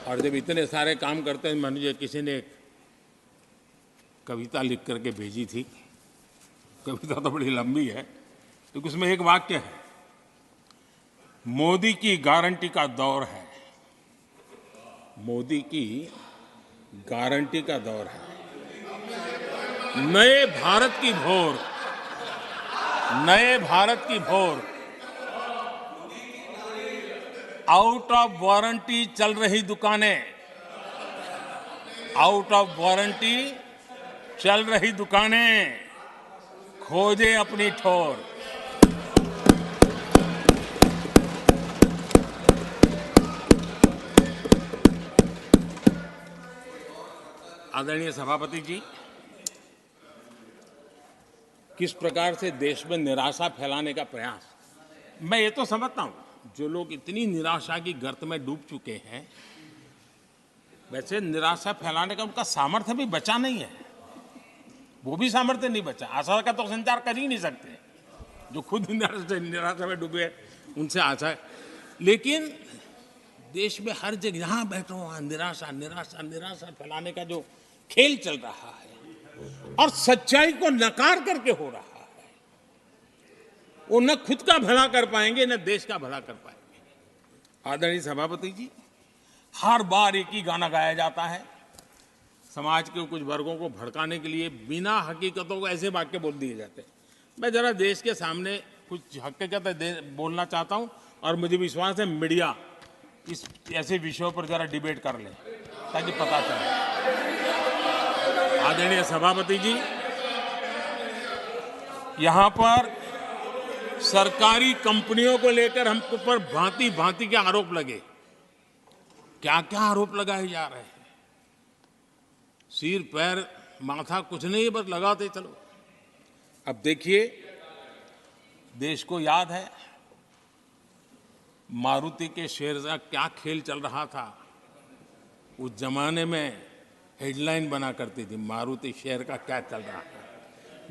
और जब इतने सारे काम करते हैं, मुझे किसी ने कविता लिख करके भेजी थी, कविता तो बड़ी लंबी है, तो उसमें एक वाक्य है, मोदी की गारंटी का दौर है, मोदी की गारंटी का दौर है, नए भारत की भोर, नए भारत की भोर, आउट ऑफ वारंटी चल रही दुकानें, आउट ऑफ वारंटी चल रही दुकानें, खोजे अपनी ठोर। आदरणीय सभापति जी, किस प्रकार से देश में निराशा फैलाने का प्रयास, मैं ये तो समझता हूं जो लोग इतनी निराशा की गर्त में डूब चुके हैं, वैसे निराशा फैलाने का उनका सामर्थ्य भी बचा नहीं है, वो भी सामर्थ्य नहीं बचा। आशा का तो संचार कर ही नहीं सकते, जो खुद निराशा में डूबे उनसे आशा है। लेकिन देश में हर जगह जहां बैठो वहां निराशा निराशा निराशा फैलाने का जो खेल चल रहा है और सच्चाई को नकार करके हो रहा है, वो न खुद का भला कर पाएंगे न देश का भला कर पाएंगे। आदरणीय सभापति जी, हर बार एक ही गाना गाया जाता है, समाज के कुछ वर्गों को भड़काने के लिए बिना हकीकतों को ऐसे वाक्य बोल दिए जाते हैं। मैं जरा देश के सामने कुछ हकीकत बोलना चाहता हूं और मुझे विश्वास है मीडिया इस ऐसे विषयों पर जरा डिबेट कर ले ताकि पता चले। आदरणीय सभापति जी, यहां पर सरकारी कंपनियों को लेकर हम ऊपर भांति भांति के आरोप लगे, क्या क्या आरोप लगाए जा रहे हैं, सिर पैर माथा कुछ नहीं, बस लगाते चलो। अब देखिए, देश को याद है मारुति के शेयर का क्या खेल चल रहा था। उस जमाने में हेडलाइन बना करती थी, मारुति शेयर का क्या चल रहा है।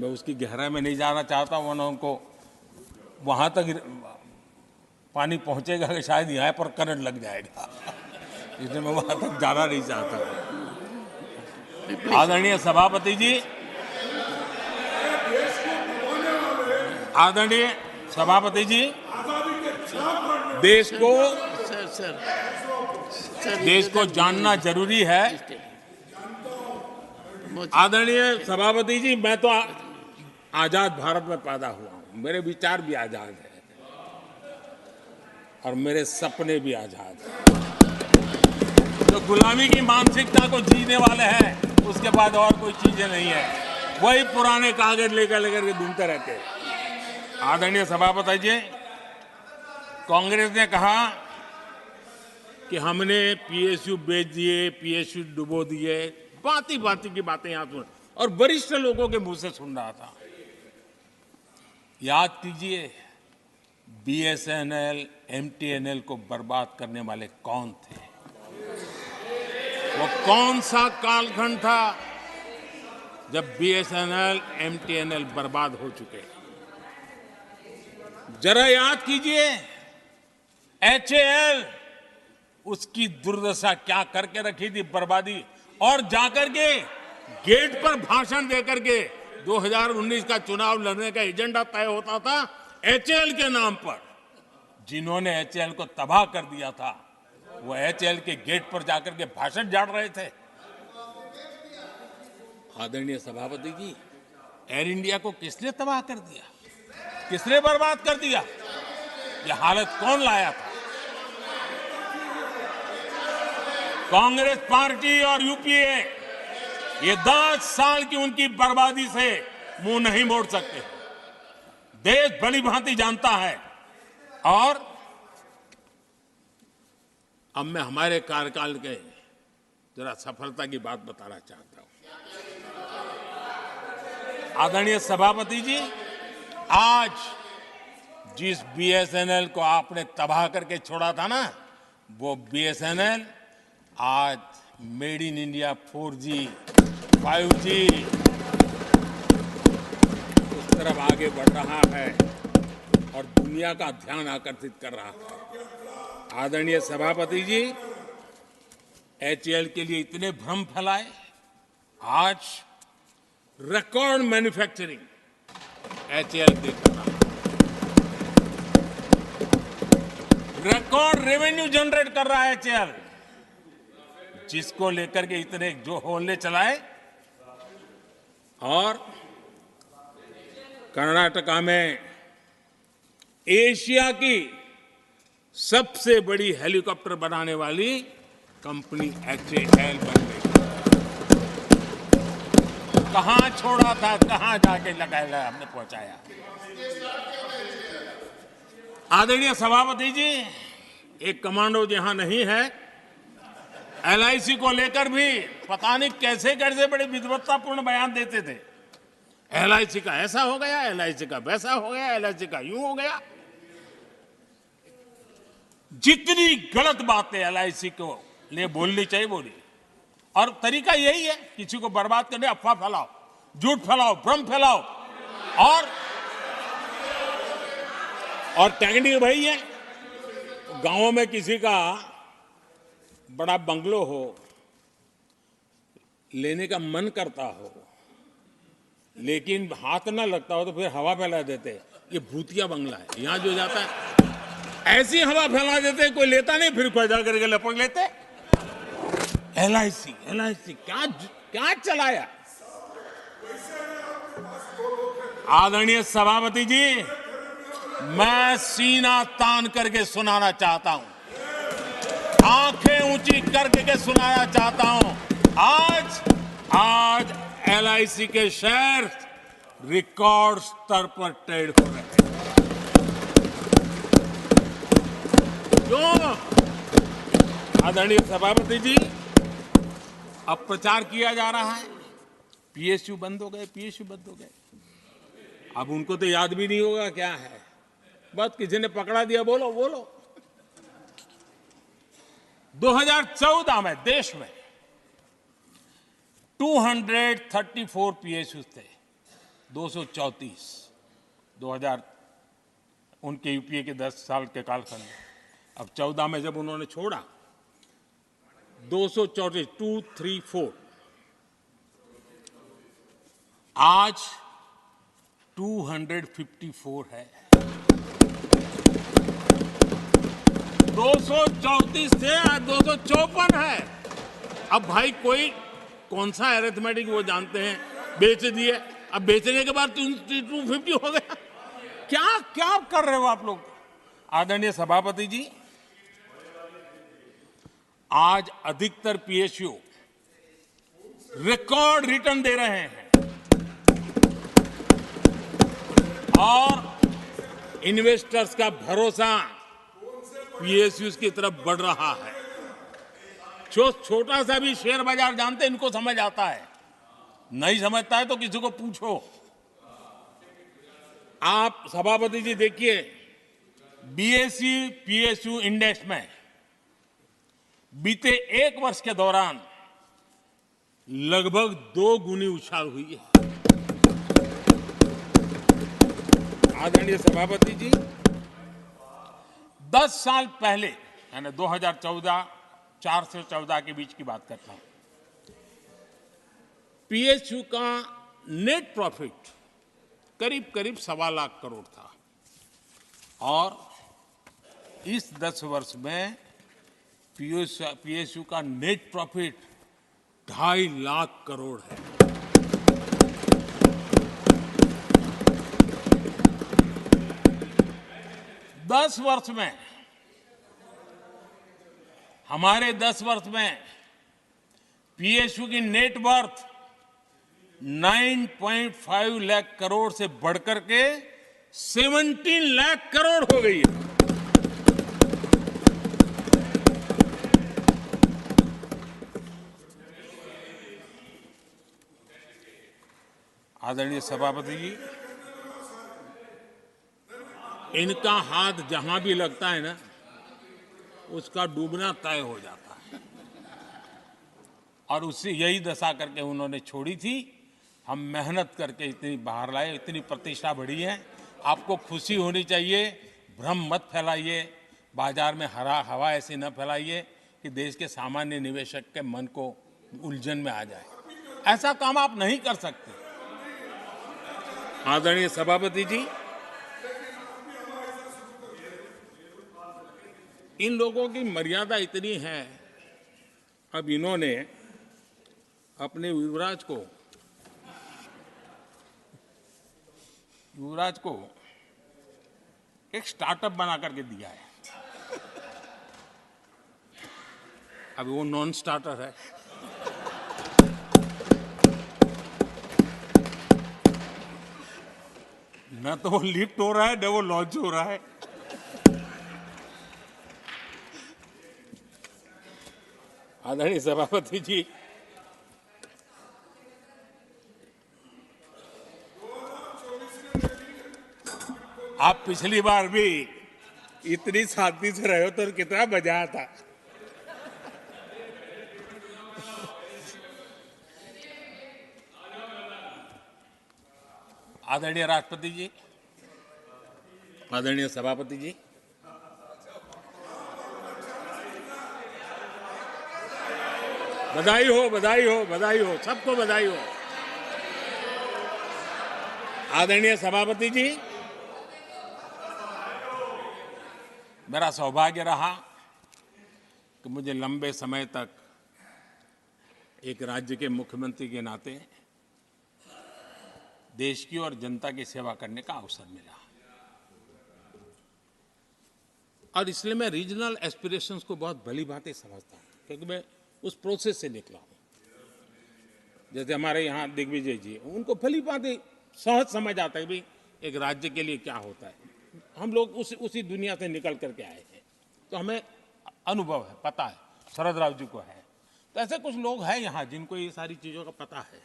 मैं उसकी गहराई में नहीं जाना चाहता, वरना उनको वहां तक पानी पहुंचेगा कि शायद यहाँ पर करंट लग जाएगा, इसलिए मैं वहां तक जाना नहीं चाहता। आदरणीय सभापति जी, आदरणीय सभापति जी, देश को देश को जानना जरूरी है। आदरणीय सभापति जी, मैं तो आजाद भारत में पैदा हुआ हूं, मेरे विचार भी आजाद है और मेरे सपने भी आजाद हैं। जो गुलामी की मानसिकता को जीने वाले हैं, उसके बाद और कोई चीजें नहीं है, वही पुराने कागज लेकर के घूमते रहते हैं। आदरणीय सभापति जी, कांग्रेस ने कहा कि हमने पीएसयू बेच दिए, पीएसयू डुबो दिए, बाती बाती की बातें यहां सुन और वरिष्ठ लोगों के मुंह से सुन रहा था। याद कीजिए, बीएसएनएल, एमटीएनएल को बर्बाद करने वाले कौन थे? वो कौन सा कालखंड था जब बीएसएनएल, एमटीएनएल बर्बाद हो चुके? जरा याद कीजिए, एचएएल, उसकी दुर्दशा क्या करके रखी थी, बर्बादी, और जाकर के गेट पर भाषण देकर के 2019 का चुनाव लड़ने का एजेंडा तय होता था एचएएल के नाम पर। जिन्होंने एचएएल को तबाह कर दिया था, वो एचएएल के गेट पर जाकर के भाषण झाड़ रहे थे। आदरणीय सभापति जी, एयर इंडिया को किसने तबाह कर दिया, किसने बर्बाद कर दिया? ये हालत कौन लाया था? कांग्रेस पार्टी और यूपीए ये 10 साल की उनकी बर्बादी से मुंह नहीं मोड़ सकते। देश भली भांति जानता है। और अब मैं हमारे कार्यकाल के जरा सफलता की बात बताना चाहता हूं। आदरणीय सभापति जी, आज जिस बीएसएनएल को आपने तबाह करके छोड़ा था ना, वो बीएसएनएल आज made in India 4G, 5G उस तरफ आगे बढ़ रहा है और दुनिया का ध्यान आकर्षित कर रहा है। आदरणीय सभापति जी, एचएएल के लिए इतने भ्रम फैलाए, आज रिकॉर्ड मैन्युफैक्चरिंग एचएएल के कर रहा है, रिकॉर्ड रेवेन्यू जनरेट कर रहा है एचएएल, जिसको लेकर के इतने जो होले चलाए। और कर्नाटका में एशिया की सबसे बड़ी हेलीकॉप्टर बनाने वाली कंपनी एचएएल बन गई। कहां छोड़ा था, कहां जाके लगाया, हमने पहुंचाया। आदरणीय सभापति जी, एक कमांडो जहां नहीं है, एलआईसी को लेकर भी पता नहीं कैसे कैसे बड़े विद्वत्तापूर्ण बयान देते थे। एलआईसी का ऐसा हो गया, एलआईसी का वैसा हो गया, एलआईसी का यूं हो गया। जितनी गलत बातें एलआईसी को लिए बोलनी चाहिए बोली, और तरीका यही है, किसी को बर्बाद करने, अफवाह फैलाओ, झूठ फैलाओ, भ्रम फैलाओ। और टेक्निक भाई है, गांवों में किसी का बड़ा बंगलो हो, लेने का मन करता हो, लेकिन हाथ ना लगता हो, तो फिर हवा फैला देते, ये भूतिया बंगला है, यहां जो जाता है ऐसी हवा फैला देते, कोई लेता नहीं, फिर कोई जा करके लपक लेते। एलआईसी एलआईसी क्या क्या चलाया? आदरणीय सभापति जी, मैं सीना तान करके सुनाना चाहता हूं, आंखें ऊंची करके सुनाना चाहता हूं, आज एलआईसी के शेयर रिकॉर्ड स्तर पर ट्रेड हो रहे हैं। क्यों? आदरणीय सभापति जी, अब प्रचार किया जा रहा है, पीएसयू बंद हो गए, पीएसयू बंद हो गए। अब उनको तो याद भी नहीं होगा क्या है, बस किसी ने पकड़ा दिया, बोलो बोलो। 2014 में देश में 234 पीएसयू थे, 234 2000 उनके यूपीए के 10 साल के कालखंड में। अब 14 में जब उन्होंने छोड़ा, 234 आज 254 है। 234 से आज 254 है। अब भाई कोई कौन सा अरिथमेटिक वो जानते हैं, बेच दिए, अब बेचने के बाद 250 हो गया। क्या क्या कर रहे हो आप लोग? आदरणीय सभापति जी, आज अधिकतर पीएसयू रिकॉर्ड रिटर्न दे रहे हैं और इन्वेस्टर्स का भरोसा पीएसयू की तरफ बढ़ रहा है। जो छोटा सा भी शेयर बाजार जानते हैं, इनको समझ आता है। नहीं समझता है तो किसी को पूछो। आप सभापति जी देखिए, बीएसई पीएसयू इंडेक्स में बीते एक वर्ष के दौरान लगभग 2 गुनी उछाल हुई है। आदरणीय सभापति जी, 10 साल पहले, यानी 2014, 4 से 14 के बीच की बात करता हूं, पीएसयू का नेट प्रॉफिट करीब करीब 1.25 लाख करोड़ था और इस 10 वर्ष में पीएसयू का नेट प्रॉफिट 2.5 लाख करोड़ है। हमारे 10 वर्ष में पीएसयू की नेट वर्थ 9.5 लाख करोड़ से बढ़कर के 17 लाख करोड़ हो गई है। आदरणीय सभापति जी, इनका हाथ जहां भी लगता है ना, उसका डूबना तय हो जाता है और उससे यही दशा करके उन्होंने छोड़ी थी। हम मेहनत करके इतनी बाहर लाए, इतनी प्रतिष्ठा बढ़ी है। आपको खुशी होनी चाहिए, भ्रम मत फैलाइए, बाजार में हवा ऐसी न फैलाइए कि देश के सामान्य निवेशक के मन को उलझन में आ जाए। ऐसा काम आप नहीं कर सकते। आदरणीय सभापति जी, इन लोगों की मर्यादा इतनी है, अब इन्होंने अपने युवराज को एक स्टार्टअप बना करके दिया है। अभी वो नॉन स्टार्टर है। न तो वो लिफ्ट हो रहा है, न वो लॉन्च हो रहा है। आदरणीय सभापति जी, आप पिछली बार भी इतनी शांति से रहे हो तो कितना मजा आता। आदरणीय राष्ट्रपति जी, आदरणीय सभापति जी, बधाई हो, बधाई हो, बधाई हो, सबको बधाई हो। आदरणीय सभापति जी, मेरा सौभाग्य रहा कि मुझे लंबे समय तक एक राज्य के मुख्यमंत्री के नाते देश की और जनता की सेवा करने का अवसर मिला और इसलिए मैं रीजनल एस्पिरेशंस को बहुत भली भांति समझता हूं, क्योंकि मैं उस प्रोसेस से निकला हूं। जैसे हमारे यहाँ दिग्विजय जी, उनको भली भांति सहज समझ आता है कि एक राज्य के लिए क्या होता है। हम लोग उसी दुनिया से निकल करके आए हैं, तो हमें अनुभव है, पता है। शरद राव जी को है, तो ऐसे कुछ लोग हैं यहाँ जिनको ये सारी चीज़ों का पता है।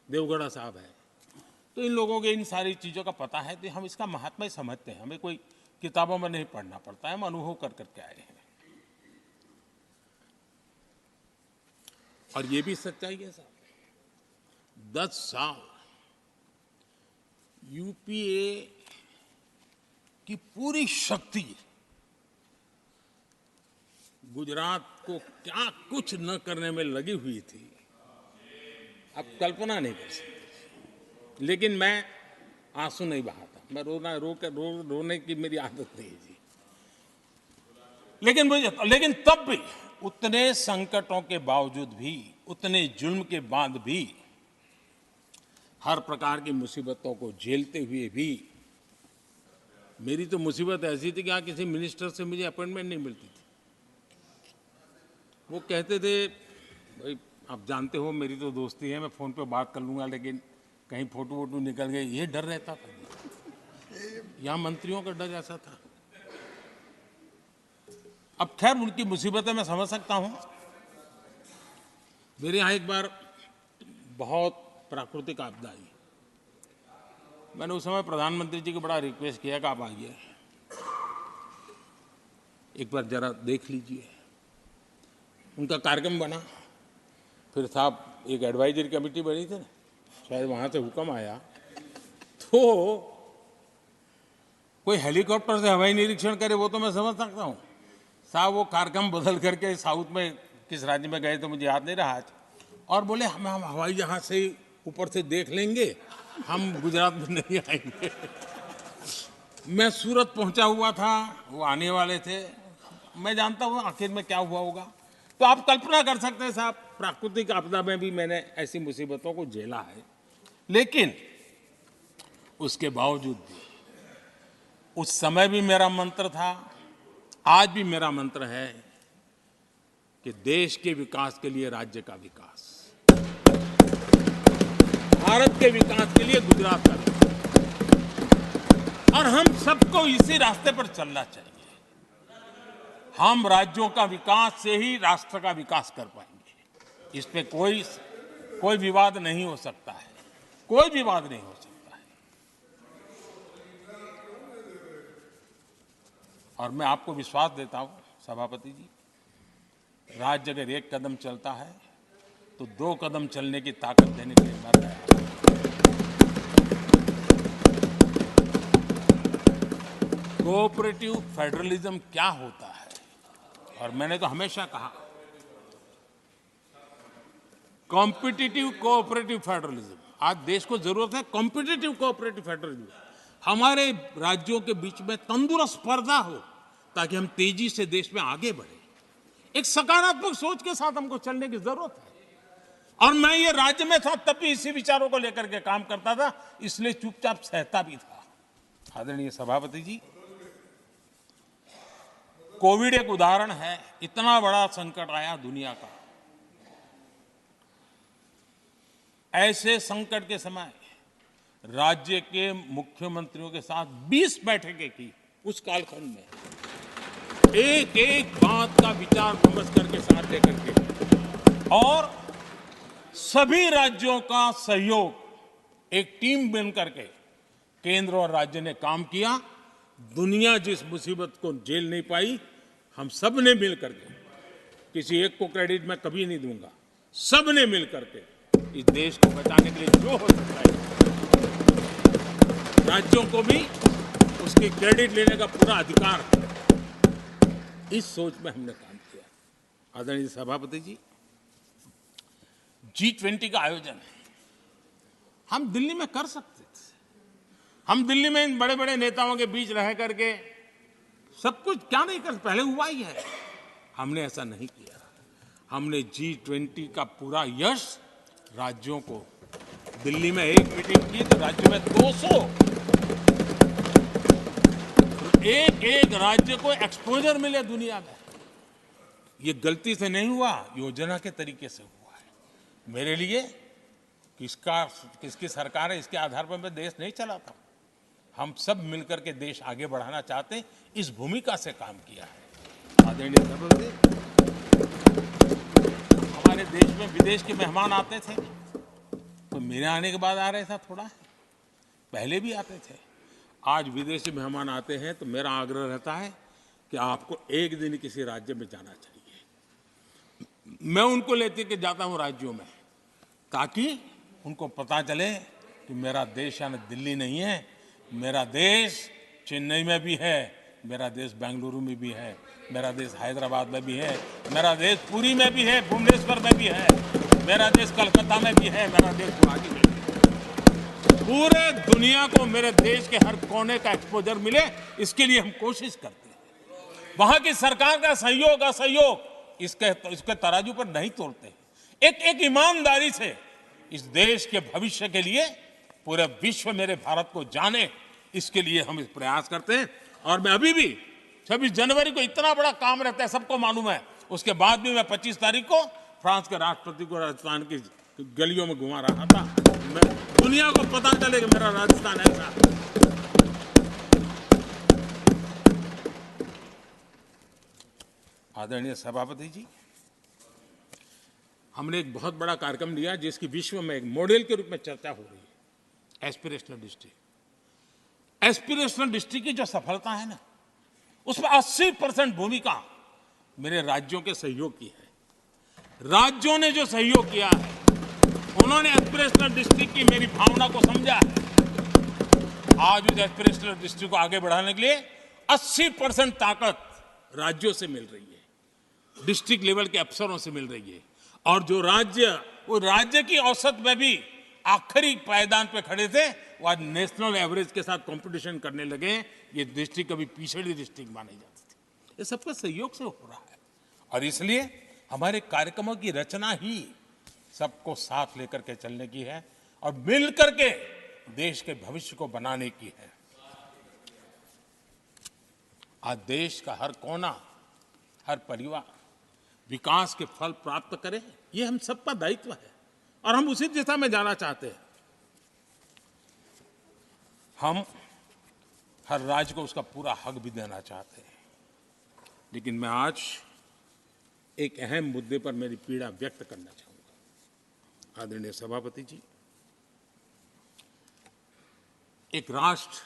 देवगढ़ा साहब है, तो इन लोगों के इन सारी चीज़ों का पता है, तो हम इसका महात्मा ही समझते हैं। हमें कोई किताबों में नहीं पढ़ना पड़ता है, हम अनुभव कर करके आए हैं। और ये भी सच्चाई है साहब, 10 साल यूपीए की पूरी शक्ति गुजरात को क्या कुछ न करने में लगी हुई थी, आप कल्पना नहीं कर सकते। लेकिन मैं आंसू नहीं बहाता। मैं रोने की मेरी आदत नहीं है जी। लेकिन तब भी उतने संकटों के बावजूद भी, उतने जुल्म के बाद भी, हर प्रकार की मुसीबतों को झेलते हुए भी, मेरी तो मुसीबत ऐसी थी कि यहाँ किसी मिनिस्टर से मुझे अपॉइंटमेंट नहीं मिलती थी। वो कहते थे, भाई आप जानते हो मेरी तो दोस्ती है, मैं फ़ोन पे बात कर लूँगा, लेकिन कहीं फोटो वोटो निकल गए, ये डर रहता था। यहाँ मंत्रियों का डर ऐसा था। अब खैर उनकी मुसीबतें मैं समझ सकता हूँ। मेरे यहाँ एक बार बहुत प्राकृतिक आपदा आई। मैंने उस समय प्रधानमंत्री जी को बड़ा रिक्वेस्ट किया कि आप आइए, एक बार जरा देख लीजिए। उनका कार्यक्रम बना, फिर साहब एक एडवाइजरी कमेटी बनी थी ना, शायद वहाँ से हुक्म आया, तो कोई हेलीकॉप्टर से हवाई निरीक्षण करे वो तो मैं समझ सकता हूँ। साहब वो कार्यक्रम बदल करके साउथ में किस राज्य में गए तो मुझे याद नहीं रहा आज, और बोले हम हवाई जहाज से ऊपर से देख लेंगे, हम गुजरात में नहीं आएंगे। मैं सूरत पहुंचा हुआ था, वो आने वाले थे, मैं जानता हूँ आखिर में क्या हुआ होगा। तो आप कल्पना कर सकते हैं साहब, प्राकृतिक आपदा में भी मैंने ऐसी मुसीबतों को झेला है, लेकिन उसके बावजूद भी उस समय भी मेरा मंत्र था, आज भी मेरा मंत्र है कि देश के विकास के लिए राज्य का विकास, भारत के विकास के लिए गुजरात का विकास, और हम सबको इसी रास्ते पर चलना चाहिए। हम राज्यों का विकास से ही राष्ट्र का विकास कर पाएंगे। इस पे कोई विवाद नहीं हो सकता है, कोई विवाद नहीं हो सकता है। और मैं आपको विश्वास देता हूं सभापति जी, राज्य अगर एक कदम चलता है तो 2 कदम चलने की ताकत देने के लिए मैं तैयार हूं। कोऑपरेटिव फेडरलिज्म क्या होता है, और मैंने तो हमेशा कहा कॉम्पिटिटिव कोऑपरेटिव फेडरलिज्म। आज देश को जरूरत है कॉम्पिटिटिव कोऑपरेटिव फेडरलिज्म। हमारे राज्यों के बीच में तंदुरुस्त स्पर्धा हो ताकि हम तेजी से देश में आगे बढ़े। एक सकारात्मक सोच के साथ हमको चलने की जरूरत है। और मैं ये राज्य में था तब भी इसी विचारों को लेकर के काम करता था, इसलिए चुपचाप सहता भी था। आदरणीय सभापति जी, कोविड एक उदाहरण है। इतना बड़ा संकट आया दुनिया का, ऐसे संकट के समय राज्य के मुख्यमंत्रियों के साथ 20 बैठकें की उस कालखंड में, एक एक बात का विचार विमर्श करके साथ लेकर के, और सभी राज्यों का सहयोग, एक टीम बन करके केंद्र और राज्य ने काम किया। दुनिया जिस मुसीबत को झेल नहीं पाई, हम सब ने मिल करके, किसी एक को क्रेडिट मैं कभी नहीं दूंगा, सब ने मिल करके इस देश को बचाने के लिए जो हो सकता है, राज्यों को भी उसकी क्रेडिट लेने का पूरा अधिकार है। इस सोच में हमने काम किया। आदरणीय सभापति जी, G20 का आयोजन हम दिल्ली में कर सकते थे। हम दिल्ली में इन बड़े बड़े नेताओं के बीच रह करके सब कुछ क्या नहीं कर, पहले हुआ ही है। हमने ऐसा नहीं किया। हमने G20 का पूरा यश राज्यों को, दिल्ली में एक मीटिंग की तो राज्य में 200, एक एक राज्य को एक्सपोजर मिले दुनिया में। ये गलती से नहीं हुआ, योजना के तरीके से हुआ है। मेरे लिए किसकी सरकार है इसके आधार पर मैं देश नहीं चलाता। हम सब मिलकर के देश आगे बढ़ाना चाहते हैं, इस भूमिका से काम किया है। आदरणीय सभापति, हमारे देश में विदेश के मेहमान आते थे तो मेरे आने के बाद आ रहे था, थोड़ा पहले भी आते थे। आज विदेशी मेहमान आते हैं तो मेरा आग्रह रहता है कि आपको एक दिन किसी राज्य में जाना चाहिए। मैं उनको लेते के जाता हूं राज्यों में, ताकि उनको पता चले कि मेरा देश यानी दिल्ली नहीं है, मेरा देश चेन्नई में भी है, मेरा देश बेंगलुरु में भी है, मेरा देश हैदराबाद में भी है, मेरा देश पुरी में भी है, भुवनेश्वर में भी है, मेरा देश कलकत्ता में भी है, मेरा देश गुवाहाटी में भी है। पूरे दुनिया को मेरे देश के हर कोने का एक्सपोजर मिले, इसके लिए हम कोशिश करते हैं। वहां की सरकार का सहयोग असहयोग इसके तराजू पर नहीं तोलते। एक ईमानदारी से इस देश के भविष्य के लिए पूरे विश्व मेरे भारत को जाने, इसके लिए हम इस प्रयास करते हैं। और मैं अभी भी 26 जनवरी को इतना बड़ा काम रहता है, सबको मालूम है। उसके बाद भी मैं 25 तारीख को फ्रांस के राष्ट्रपति को राजस्थान की गलियों में घुमा रहा था। मैं दुनिया को पता चले कि मेरा राजस्थान ऐसा है। आदरणीय सभापति जी, हमने एक बहुत बड़ा कार्यक्रम लिया जिसकी विश्व में एक मॉडल के रूप में चर्चा हो रही है, एस्पिरेशनल डिस्ट्रिक्ट। एस्पिरेशनल डिस्ट्रिक्ट की जो सफलता है ना, उसमें 80% भूमिका मेरे राज्यों के सहयोग की है। राज्यों ने जो सहयोग किया है, उन्होंने एस्पिरेशनल डिस्ट्रिक्ट की मेरी भावना को समझा है। आज उस एस्पिरेशनल डिस्ट्रिक्ट को आगे बढ़ाने के लिए 80% ताकत राज्यों से मिल रही है, डिस्ट्रिक्ट लेवल के अफसरों से मिल रही है। और जो राज्य, वो राज्य की औसत में भी आखिरी पायदान पे खड़े थे, वो आज नेशनल एवरेज के साथ कंपटीशन करने लगे। ये डिस्ट्रिक्ट कभी पिछड़ी डिस्ट्रिक्ट मानी जाती थी। ये सबका सहयोग से हो रहा है। और इसलिए हमारे कार्यक्रमों की रचना ही सबको साथ लेकर के चलने की है और मिल करके देश के भविष्य को बनाने की है। आज देश का हर कोना, हर परिवार विकास के फल प्राप्त करे, ये हम सबका दायित्व है और हम उसी दिशा में जाना चाहते हैं। हम हर राज्य को उसका पूरा हक भी देना चाहते हैं। लेकिन मैं आज एक अहम मुद्दे पर मेरी पीड़ा व्यक्त करना चाहूंगा। आदरणीय सभापति जी, एक राष्ट्र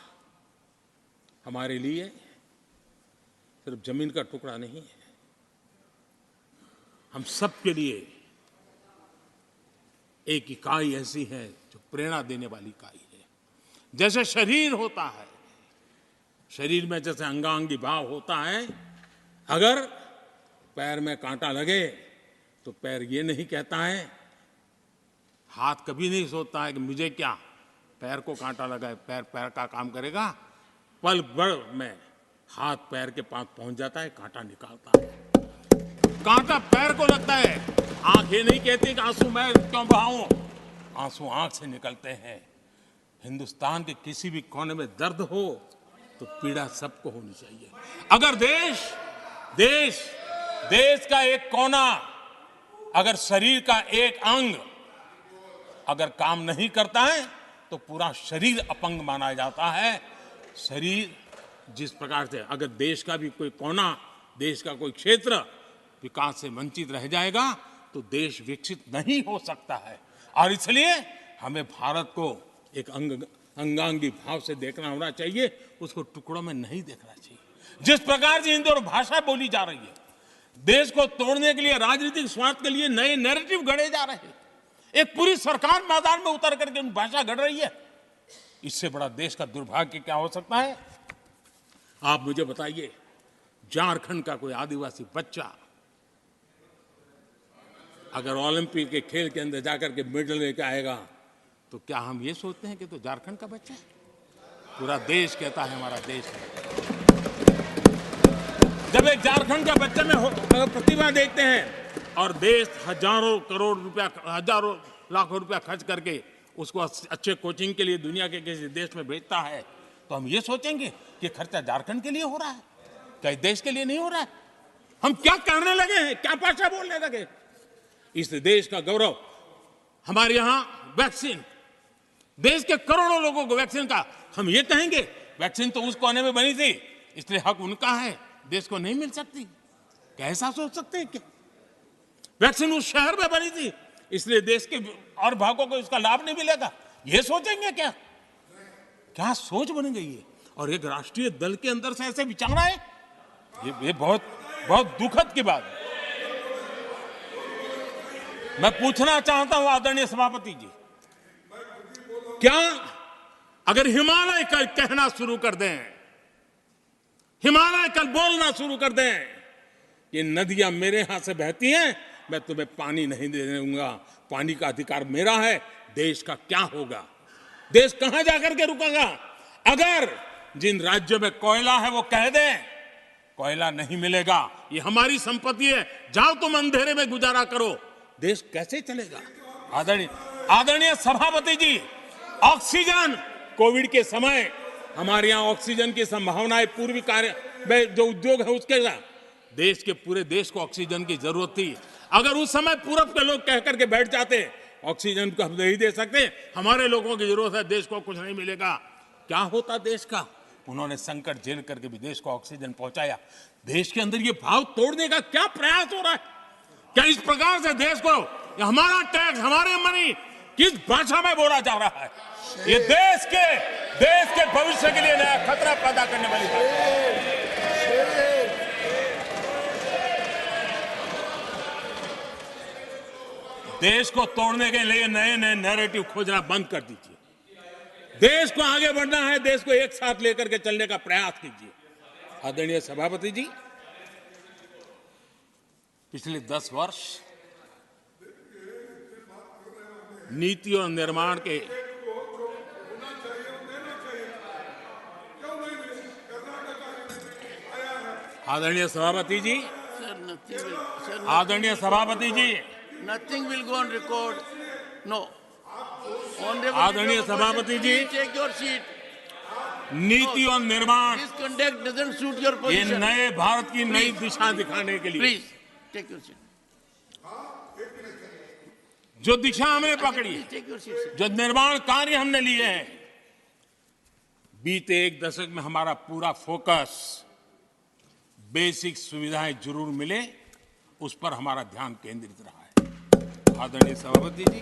हमारे लिए सिर्फ जमीन का टुकड़ा नहीं है, हम सबके लिए एक इकाई ऐसी है जो प्रेरणा देने वाली इकाई है। जैसे शरीर होता है, शरीर में जैसे अंगांगी भाव होता है, अगर पैर में कांटा लगे तो पैर ये नहीं कहता है, हाथ कभी नहीं सोचता है कि मुझे क्या, पैर को कांटा लगा है, पैर पैर का काम करेगा। पल भर में हाथ पैर के पास पहुंच जाता है, कांटा निकालता है। कांटा पैर को लगता है, आंख ये नहीं कहती कि आंसू मैं क्यों बहाऊं, आंसू आंख से निकलते हैं। हिंदुस्तान के किसी भी कोने में दर्द हो तो पीड़ा सबको होनी चाहिए। अगर देश का एक कोना, अगर शरीर का एक अंग अगर काम नहीं करता है तो पूरा शरीर अपंग माना जाता है। शरीर जिस प्रकार से, अगर देश का भी कोई कोना, देश का कोई क्षेत्र विकास से वंचित रह जाएगा तो देश विकसित नहीं हो सकता है। और इसलिए हमें भारत को एक अंगांगी भाव से देखना होना चाहिए, उसको टुकड़ों में नहीं देखना चाहिए। जिस प्रकार से हिंदी और भाषा बोली जा रही है, देश को तोड़ने के लिए, राजनीतिक स्वार्थ के लिए नए नैरेटिव गढ़े जा रहे हैं। एक पूरी सरकार मैदान में उतर करके भाषा गढ़ रही है। इससे बड़ा देश का दुर्भाग्य क्या हो सकता है? आप मुझे बताइए, झारखंड का कोई आदिवासी बच्चा अगर ओलंपिक के खेल के अंदर जाकर के मेडल लेकर आएगा तो क्या हम ये सोचते हैं कि तो झारखंड का बच्चा है? पूरा देश कहता है हमारा देश है। जब एक झारखंड का बच्चे में प्रतिभा देखते हैं और देश हजारों करोड़ रुपया, हजारों लाखों रुपया खर्च करके उसको अच्छे कोचिंग के लिए दुनिया के किसी देश में भेजता है, तो हम ये सोचेंगे कि खर्चा झारखंड के लिए हो रहा है, क्या देश के लिए नहीं हो रहा है? हम क्या करने लगे हैं, क्या भाषा बोलने लगे? इस देश का गौरव, हमारे यहां वैक्सीन, देश के करोड़ों लोगों को वैक्सीन का, हम ये कहेंगे वैक्सीन तो उस कोने में बनी थी इसलिए हक उनका है, देश को नहीं मिल सकती? कैसा सोच सकते हैं? क्या वैक्सीन उस शहर में बनी थी इसलिए देश के और भागों को इसका लाभ नहीं मिलेगा? ये सोचेंगे क्या? क्या सोच बन गई है? और एक राष्ट्रीय दल के अंदर से ऐसे विचार है, ये बहुत बहुत दुखद की बात है। मैं पूछना चाहता हूं आदरणीय सभापति जी, क्या अगर हिमालय कल कहना शुरू कर दें, हिमालय कल बोलना शुरू कर दें, ये नदियां मेरे यहां से बहती हैं, मैं तुम्हें पानी नहीं दे दूंगा, पानी का अधिकार मेरा है, देश का क्या होगा? देश कहां जाकर के रुकेगा? अगर जिन राज्यों में कोयला है वो कह दें कोयला नहीं मिलेगा, ये हमारी संपत्ति है, जाओ तुम अंधेरे में गुजारा करो, देश कैसे चलेगा? आदरणीय सभापति जी, ऑक्सीजन, कोविड के समय हमारे यहां ऑक्सीजन की संभावनाएं पूर्वी कार्य में जो उद्योग है उसके साथ देश के पूरे देश को ऑक्सीजन की जरूरत थी। अगर उस समय पूरब के लोग कह करके बैठ जाते ऑक्सीजन को हम नहीं दे सकते, हमारे लोगों की जरूरत है, देश को कुछ नहीं मिलेगा, क्या होता देश का? उन्होंने संकट झेल करके भी देश को ऑक्सीजन पहुंचाया। देश के अंदर ये भाव तोड़ने का क्या प्रयास हो रहा है? क्या इस प्रकार से देश को हमारा टैक्स, हमारे मनी किस भाषा में बोला जा रहा है? ये देश के भविष्य के लिए नया खतरा पैदा करने वाली बात है। देश को तोड़ने के लिए नए नए नैरेटिव खोजना बंद कर दीजिए। देश को आगे बढ़ना है, देश को एक साथ लेकर के चलने का प्रयास कीजिए। आदरणीय सभापति जी, पिछले 10 वर्ष नीति और निर्माण के आदरणीय सभापति जी, आदरणीय सभापति जी, Nothing will go on record. No. आदरणीय सभापति जी, Take your seat. नीति और निर्माण, This conduct doesn't suit your ये position. नए भारत की नई दिशा दिखाने के लिए Please take your seat. जो दिशा हमने पकड़ी, Please take your seat, sir. जो निर्माण कार्य हमने लिए हैं, बीते एक दशक में हमारा पूरा फोकस बेसिक सुविधाएं जरूर मिले उस पर हमारा ध्यान केंद्रित रहा है। आदरणीय सभापति जी,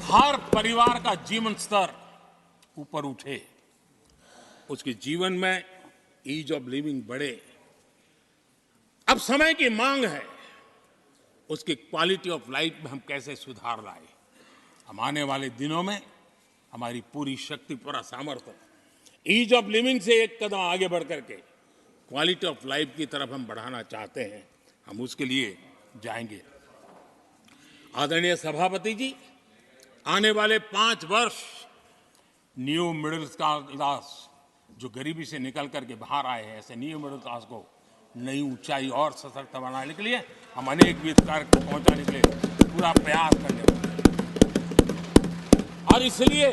हर परिवार का जीवन स्तर ऊपर उठे, उसके जीवन में ईज ऑफ लिविंग बढ़े। अब समय की मांग है उसकी क्वालिटी ऑफ लाइफ में हम कैसे सुधार लाए। हम आने वाले दिनों में हमारी पूरी शक्ति, पूरा सामर्थ्य ईज ऑफ लिविंग से एक कदम आगे बढ़ करके क्वालिटी ऑफ लाइफ की तरफ हम बढ़ाना चाहते हैं। हम उसके लिए जाएंगे। आदरणीय सभापति जी, आने वाले 5 वर्ष न्यू मिडिल क्लास जो गरीबी से निकल करके बाहर आए हैं, ऐसे न्यू मिडिल क्लास को नई ऊंचाई और सशक्त बनाने के लिए हम अनेक विध कार्य को पहुंचाने के लिए पूरा प्रयास करने वाले हैं। और इसलिए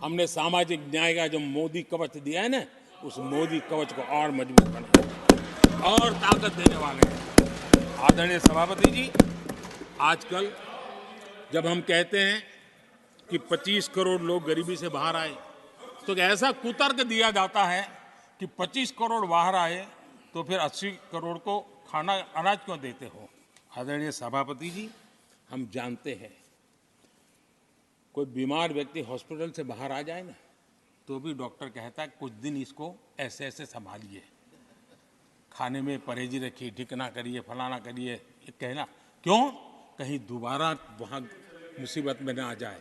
हमने सामाजिक न्याय का जो मोदी कवच दिया है ना, उस मोदी कवच को और मजबूत बनाए और ताकत देने वाले हैं। आदरणीय सभापति जी, आजकल जब हम कहते हैं कि 25 करोड़ लोग गरीबी से बाहर आए, तो ऐसा कुतर्क दिया जाता है कि 25 करोड़ बाहर आए तो फिर 80 करोड़ को खाना अनाज क्यों देते हो? आदरणीय सभापति जी, हम जानते हैं कोई बीमार व्यक्ति हॉस्पिटल से बाहर आ जाए ना, तो भी डॉक्टर कहता है कुछ दिन इसको ऐसे ऐसे संभालिए, खाने में परहेजी रखिए, ढिकना करिए, फलाना करिए, ये कहना क्यों? कहीं दोबारा वहाँ मुसीबत में ना आ जाए।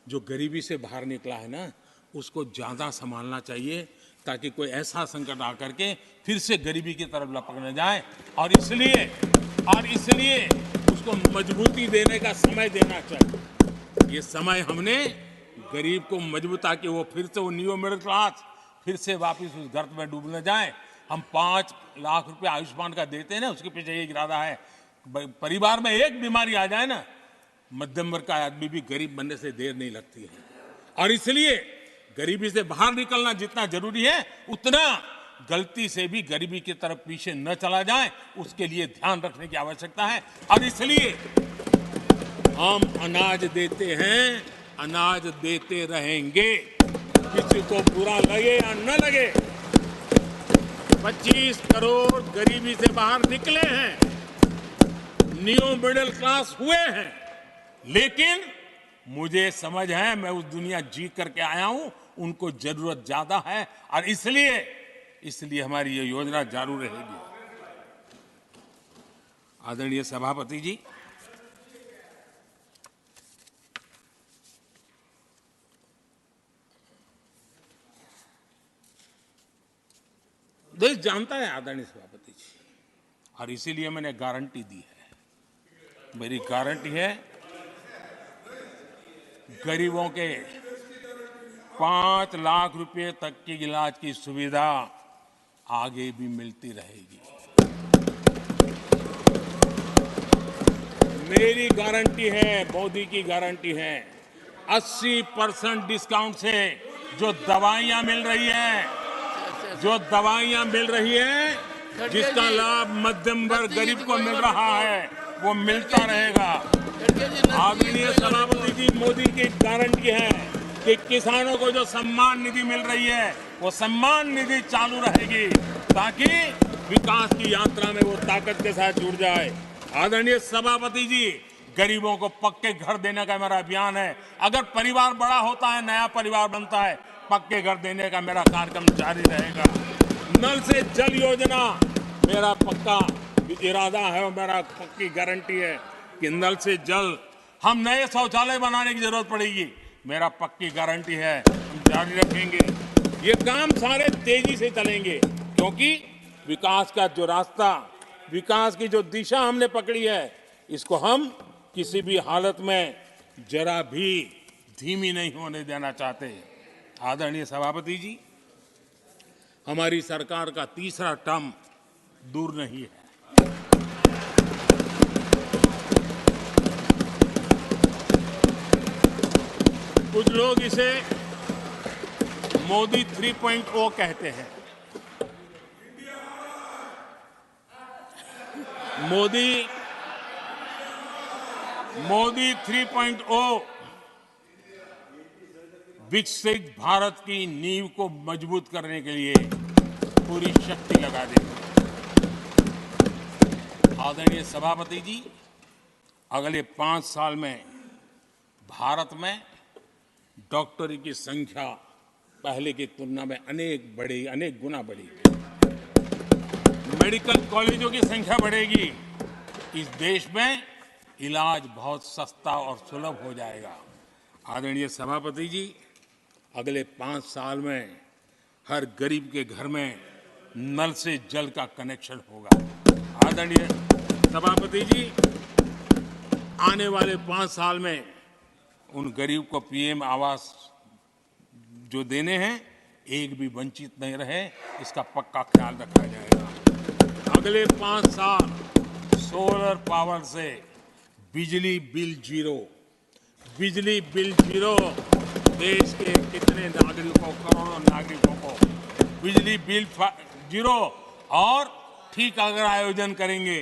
जो गरीबी से बाहर निकला है ना, उसको ज़्यादा संभालना चाहिए ताकि कोई ऐसा संकट आकर के फिर से गरीबी की तरफ लपक न जाए। और इसलिए उसको मजबूती देने का समय देना चाहिए। ये समय हमने गरीब को मजबूत, ताकि वो फिर से वो न्यू मिडिल क्लास फिर से वापस उस गर्त में डूब न जाए। हम 5 लाख रुपए आयुष्मान का देते हैं ना, उसके पीछे ये इरादा है। परिवार में एक बीमारी आ जाए ना, मध्यम वर्ग का आदमी भी गरीब बनने से देर नहीं लगती है। और इसलिए गरीबी से बाहर निकलना जितना जरूरी है, उतना गलती से भी गरीबी की तरफ पीछे न चला जाए, उसके लिए ध्यान रखने की आवश्यकता है। और इसलिए हम अनाज देते हैं, अनाज देते रहेंगे, किसी को बुरा लगे या न लगे। 25 करोड़ गरीबी से बाहर निकले हैं, न्यू मिडिल क्लास हुए हैं, लेकिन मुझे समझ है, मैं उस दुनिया जी करके आया हूं, उनको जरूरत ज्यादा है। और इसलिए हमारी ये योजना जारी रहेगी। आदरणीय सभापति जी, देश जानता है आदरणीय सभापति जी, और इसीलिए मैंने गारंटी दी है। मेरी गारंटी है गरीबों के 5 लाख रुपए तक की इलाज की सुविधा आगे भी मिलती रहेगी। मेरी गारंटी है, मोदी की गारंटी है, 80% डिस्काउंट से जो दवाइयां मिल रही है, जिसका लाभ मध्यम वर्ग गरीब को मिल रहा है, वो मिलता रहेगा। आदरणीय सभापति जी, मोदी की गारंटी है कि किसानों को जो सम्मान निधि मिल रही है, वो सम्मान निधि चालू रहेगी ताकि विकास की यात्रा में वो ताकत के साथ जुड़ जाए। आदरणीय सभापति जी, गरीबों को पक्के घर देने का मेरा अभियान है। अगर परिवार बड़ा होता है, नया परिवार बनता है, पक्के घर देने का मेरा कार्यक्रम जारी रहेगा। नल से जल योजना मेरा पक्का इरादा है और मेरा पक्की गारंटी है कि नल से जल, हम नए शौचालय बनाने की जरूरत पड़ेगी, मेरा पक्की गारंटी है, हम जारी रखेंगे। ये काम सारे तेजी से चलेंगे क्योंकि विकास का जो रास्ता, विकास की जो दिशा हमने पकड़ी है, इसको हम किसी भी हालत में जरा भी धीमी नहीं होने देना चाहते। आदरणीय सभापति जी, हमारी सरकार का तीसरा टर्म दूर नहीं है। कुछ लोग इसे मोदी 3.0 कहते हैं। मोदी 3.0 विकसित भारत की नींव को मजबूत करने के लिए पूरी शक्ति लगा देंगे। आदरणीय सभापति जी, अगले 5 साल में भारत में डॉक्टरों की संख्या पहले की तुलना में अनेक गुना बढ़ेगी। मेडिकल कॉलेजों की संख्या बढ़ेगी। इस देश में इलाज बहुत सस्ता और सुलभ हो जाएगा। आदरणीय सभापति जी, अगले 5 साल में हर गरीब के घर में नल से जल का कनेक्शन होगा। आदरणीय सभापति जी, आने वाले 5 साल में उन गरीब को पीएम आवास जो देने हैं, एक भी वंचित नहीं रहे, इसका पक्का ख्याल रखा जाएगा। अगले 5 साल सोलर पावर से बिजली बिल जीरो, देश के कितने नागरिकों, करोड़ों नागरिकों को बिजली बिल जीरो। और ठीक अगर आयोजन करेंगे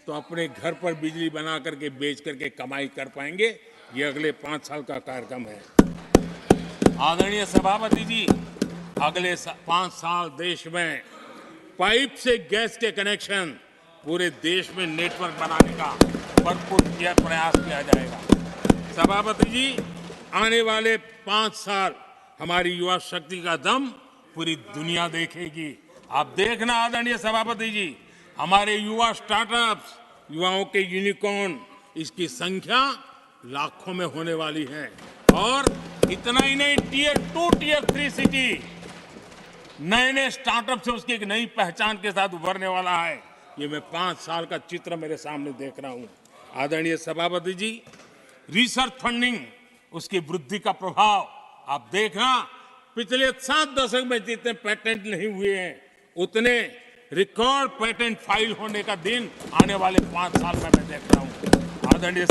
तो अपने घर पर बिजली बना करके बेच करके कमाई कर पाएंगे। ये अगले 5 साल का कार्यक्रम है। आदरणीय सभापति जी, अगले 5 साल देश में पाइप से गैस के कनेक्शन, पूरे देश में नेटवर्क बनाने का भरपूर प्रयास किया जाएगा। सभापति जी, आने वाले 5 साल हमारी युवा शक्ति का दम पूरी दुनिया देखेगी। आप देखना आदरणीय सभापति जी, हमारे युवा स्टार्टअप्स, युवाओं के यूनिकॉर्न, इसकी संख्या लाखों में होने वाली है। और इतना ही नहीं, टियर 2, टियर 3 सिटी नए स्टार्टअप से उसकी एक नई पहचान के साथ उभरने वाला है। ये मैं 5 साल का चित्र मेरे सामने देख रहा हूं। आदरणीय सभापति जी, रिसर्च फंडिंग, उसकी वृद्धि का प्रभाव आप देखना। पिछले 7 दशक में जितने पेटेंट नहीं हुए हैं, उतने रिकॉर्ड पेटेंट फाइल होने का दिन आने वाले 5 साल में मैं देख रहा हूं। आदरणीय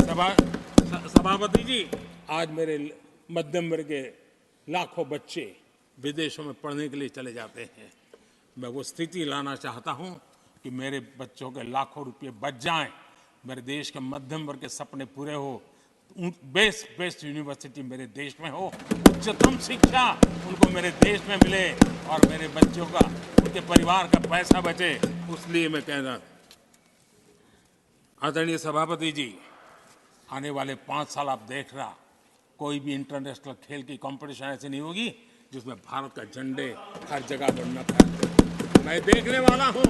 सभापति जी, आज मेरे मध्यम वर्ग के लाखों बच्चे विदेशों में पढ़ने के लिए चले जाते हैं। मैं वो स्थिति लाना चाहता हूं कि मेरे बच्चों के लाखों रुपए बच जाएं, मेरे देश के मध्यम वर्ग के सपने पूरे हो, बेस्ट यूनिवर्सिटी मेरे देश में हो, उच्चतम शिक्षा उनको मेरे देश में मिले और मेरे बच्चों का, उनके परिवार का पैसा बचे। इसलिए मैं कह रहा, आदरणीय सभापति जी, आने वाले 5 साल आप देख रहा, कोई भी इंटरनेशनल खेल की कंपटीशन ऐसी नहीं होगी जिसमें भारत का झंडे हर जगह पर न फहरे। मैं देखने वाला हूं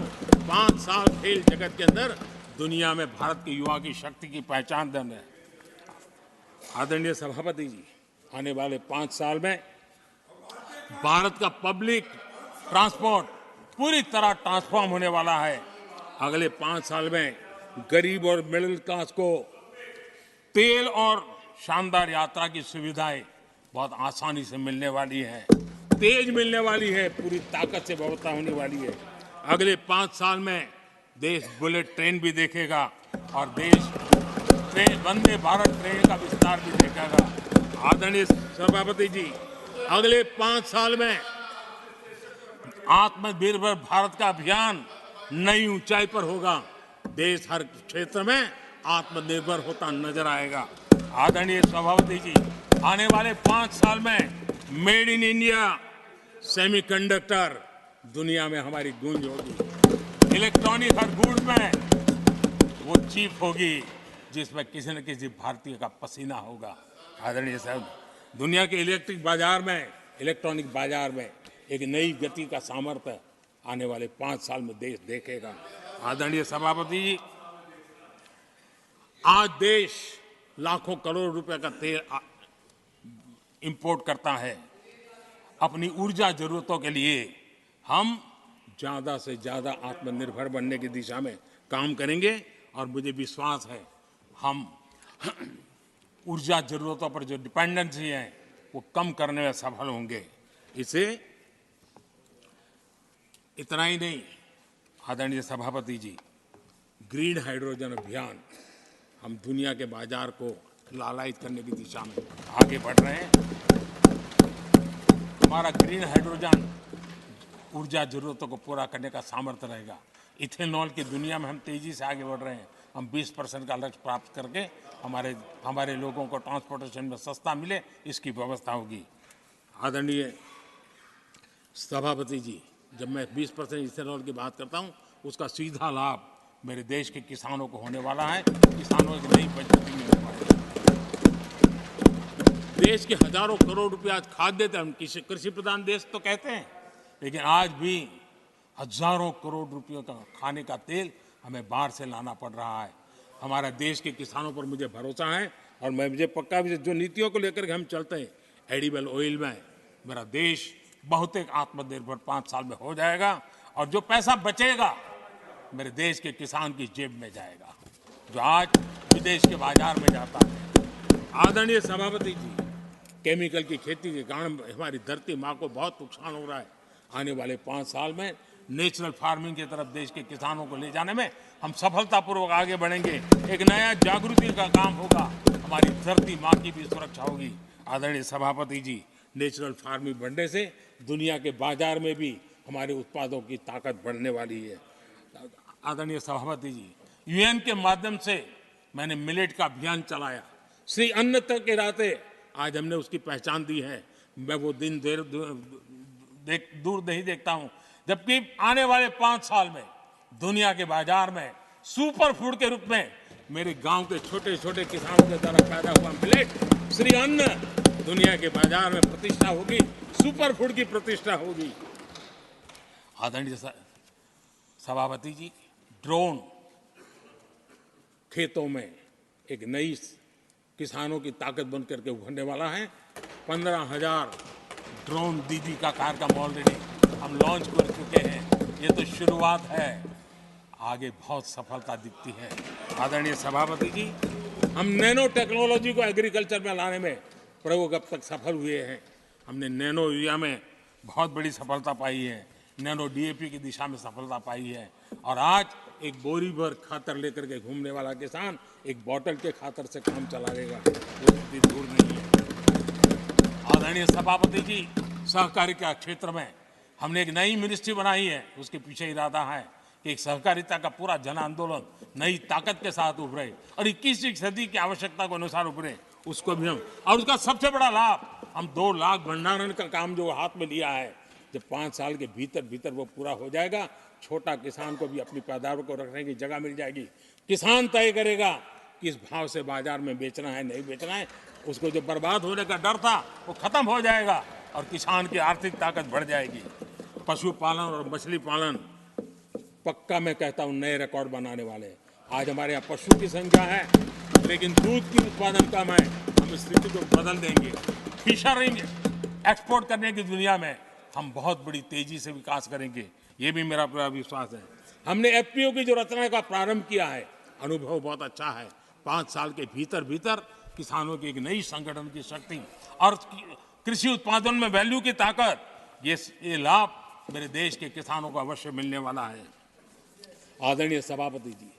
5 साल खेल जगत के अंदर दुनिया में भारत के युवा की शक्ति की पहचान देने। आदरणीय सभापति जी, आने वाले 5 साल में भारत का पब्लिक ट्रांसपोर्ट पूरी तरह ट्रांसफॉर्म होने वाला है। अगले 5 साल में गरीब और मिडिल क्लास को तेल और शानदार यात्रा की सुविधाएं बहुत आसानी से मिलने वाली है, तेज मिलने वाली है, पूरी ताकत से व्यवस्था होने वाली है। अगले 5 साल में देश बुलेट ट्रेन भी देखेगा और देश वंदे भारत ट्रेन का विस्तार भी देखेगा। आदरणीय सभापति जी, अगले 5 साल में आत्मनिर्भर भारत का अभियान नई ऊंचाई पर होगा। देश हर क्षेत्र में आत्मनिर्भर होता नजर आएगा। आदरणीय सभापति जी, आने वाले 5 साल में मेड इन इंडिया सेमीकंडक्टर दुनिया में हमारी गूंज होगी। इलेक्ट्रॉनिक हर गुड्स में वो चीप होगी जिसमें किसी न किसी भारतीय का पसीना होगा। आदरणीय साहब, दुनिया के इलेक्ट्रॉनिक बाजार में एक नई गति का सामर्थ्य आने वाले 5 साल में देश देखेगा। आदरणीय सभापति जी, आज देश लाखों करोड़ रुपए का तेल इंपोर्ट करता है। अपनी ऊर्जा जरूरतों के लिए हम ज्यादा से ज्यादा आत्मनिर्भर बनने की दिशा में काम करेंगे और मुझे विश्वास है हम ऊर्जा जरूरतों पर जो डिपेंडेंसी है वो कम करने में सफल होंगे। इसे इतना ही नहीं, आदरणीय सभापति जी, ग्रीन हाइड्रोजन अभियान हम दुनिया के बाजार को लालायित करने की दिशा में आगे बढ़ रहे हैं। हमारा ग्रीन हाइड्रोजन ऊर्जा जरूरतों को पूरा करने का सामर्थ्य रहेगा। इथेनॉल की दुनिया में हम तेजी से आगे बढ़ रहे हैं। हम 20% का लक्ष्य प्राप्त करके हमारे लोगों को ट्रांसपोर्टेशन में सस्ता मिले, इसकी व्यवस्था होगी। आदरणीय सभापति जी, जब मैं 20% इथेनॉल की बात करता हूँ, उसका सीधा लाभ मेरे देश के किसानों को होने वाला है। किसानों की नई बचत मिलने वाली है। देश के हजारों करोड़ रुपए आज खाद देते हैं। हम कृषि प्रधान देश तो कहते हैं, लेकिन आज भी हजारों करोड़ रुपयों का खाने का तेल हमें बाहर से लाना पड़ रहा है। हमारे देश के किसानों पर मुझे भरोसा है और मुझे पक्का भी जो नीतियों को लेकर के हम चलते हैं, एडिबल ऑयल में मेरा देश बहुत एक आत्मनिर्भर 5 साल में हो जाएगा और जो पैसा बचेगा मेरे देश के किसान की जेब में जाएगा, जो आज विदेश के बाजार में जाता है। आदरणीय सभापति जी, केमिकल की खेती के कारण हमारी धरती माँ को बहुत नुकसान हो रहा है। आने वाले 5 साल में नेचुरल फार्मिंग की तरफ देश के किसानों को ले जाने में हम सफलतापूर्वक आगे बढ़ेंगे। एक नया जागृति का काम होगा, हमारी धरती माँ की भी सुरक्षा होगी। आदरणीय सभापति जी, नेचुरल फार्मिंग बढ़ने से दुनिया के बाजार में भी हमारे उत्पादों की ताकत बढ़ने वाली है। आदरणीय सभापति जी, यूएन के माध्यम से मैंने मिलेट का अभियान चलाया। श्री अन्न तक के राते आज हमने उसकी पहचान दी है। मैं वो दिन दूर नहीं देखता हूं जबकि आने वाले 5 साल में दुनिया के बाजार में सुपर फूड के रूप में मेरे गांव के छोटे छोटे किसानों के द्वारा पैदा हुआ मिलेट श्री अन्न दुनिया के बाजार में प्रतिष्ठा होगी, सुपर फूड की प्रतिष्ठा होगी। आदरणीय सभापति जी, ड्रोन खेतों में एक नई किसानों की ताकत बन करके उभरने वाला है। 15,000 ड्रोन दीदी का कार्यक्रम ऑलरेडी हम लॉन्च कर चुके हैं। ये तो शुरुआत है, आगे बहुत सफलता दिखती है। आदरणीय सभापति जी, हम नैनो टेक्नोलॉजी को एग्रीकल्चर में लाने में प्रयोग अब तक सफल हुए हैं। हमने नैनो यूरिया में बहुत बड़ी सफलता पाई है, नैनो डीएपी की दिशा में सफलता पाई है और आज एक बोरी भर खातर लेकर के घूमने वाला किसान एक बोतल के खातर से काम चला लेगा, वो स्थिति दूर नहीं है। आदरणीय सभापति जी, सहकारिता क्षेत्र में हमने एक नई मिनिस्ट्री बनाई है। उसके पीछे इरादा है कि एक सहकारिता का पूरा जन आंदोलन नई ताकत के साथ उभरे और 21वीं सदी की आवश्यकता के अनुसार उभरे, उसको भी हम और उसका सबसे बड़ा लाभ हम 2 लाख भंडारण का काम जो हाथ में लिया है, जब 5 साल के भीतर वो पूरा हो जाएगा, छोटा किसान को भी अपनी पैदावार को रखने की जगह मिल जाएगी। किसान तय करेगा किस भाव से बाजार में बेचना है, नहीं बेचना है। उसको जो बर्बाद होने का डर था वो खत्म हो जाएगा और किसान की आर्थिक ताकत बढ़ जाएगी। पशुपालन और मछली पालन पक्का मैं कहता हूँ नए रिकॉर्ड बनाने वाले। आज हमारे यहाँ पशु की संख्या है लेकिन दूध की उत्पादन कम है। हम इस स्थिति को बदल देंगे। फिशरिंग एक्सपोर्ट करने की दुनिया में हम बहुत बड़ी तेजी से विकास करेंगे, ये भी मेरा पूरा विश्वास है। हमने एफपीओ की जो रचना का प्रारंभ किया है, अनुभव बहुत अच्छा है। 5 साल के भीतर किसानों की एक नई संगठन की शक्ति और कृषि उत्पादन में वैल्यू की ताकत, ये लाभ मेरे देश के किसानों को अवश्य मिलने वाला है। आदरणीय सभापति जी,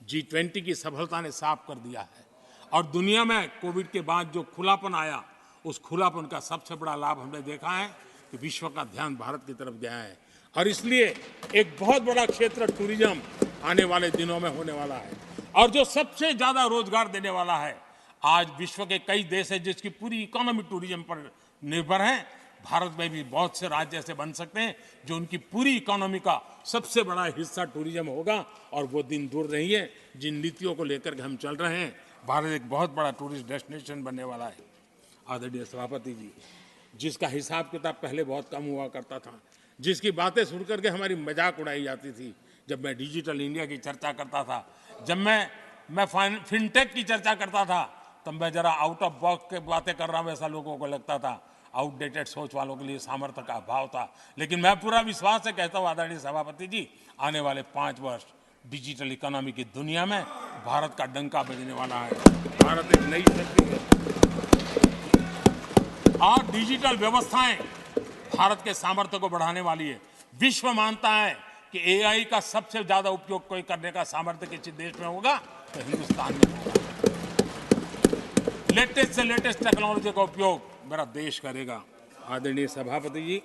G20 की सफलता ने साफ कर दिया है और दुनिया में कोविड के बाद जो खुलापन आया, उस खुलापन का सबसे बड़ा लाभ हमने देखा है कि विश्व का ध्यान भारत की तरफ गया है और इसलिए एक बहुत बड़ा क्षेत्र टूरिज्म आने वाले दिनों में होने वाला है और जो सबसे ज्यादा रोजगार देने वाला है। आज विश्व के कई देश हैं जिसकी पूरी इकोनॉमी टूरिज्म पर निर्भर है। भारत में भी बहुत से राज्य ऐसे बन सकते हैं जो उनकी पूरी इकोनॉमी का सबसे बड़ा हिस्सा टूरिज्म होगा और वो दिन दूर नहीं है। जिन नीतियों को लेकर के हम चल रहे हैं, भारत एक बहुत बड़ा टूरिस्ट डेस्टिनेशन बनने वाला है। आदरणीय सभापति जी, जिसका हिसाब किताब पहले बहुत कम हुआ करता था, जिसकी बातें सुन करके हमारी मजाक उड़ाई जाती थी, जब मैं डिजिटल इंडिया की चर्चा करता था, जब मैं फिनटेक की चर्चा करता था, तब मैं जरा आउट ऑफ बॉक्स के बातें कर रहा हूं ऐसा लोगों को लगता था। आउटडेटेड सोच वालों के लिए सामर्थ्य का अभाव था। लेकिन मैं पूरा विश्वास से कहता हूं आदरणीय सभापति जी, आने वाले 5 वर्ष डिजिटल इकोनॉमी की दुनिया में भारत का डंका बजने वाला है। भारत एक नई शक्ति है और डिजिटल व्यवस्थाएं भारत के सामर्थ्य को बढ़ाने वाली है। विश्व मानता है कि एआई का सबसे ज्यादा उपयोग कोई करने का सामर्थ्य किसी देश में होगा तो हिंदुस्तान में होगा। लेटेस्ट से लेटेस्ट टेक्नोलॉजी का उपयोग मेरा देश करेगा। आदरणीय सभापति जी,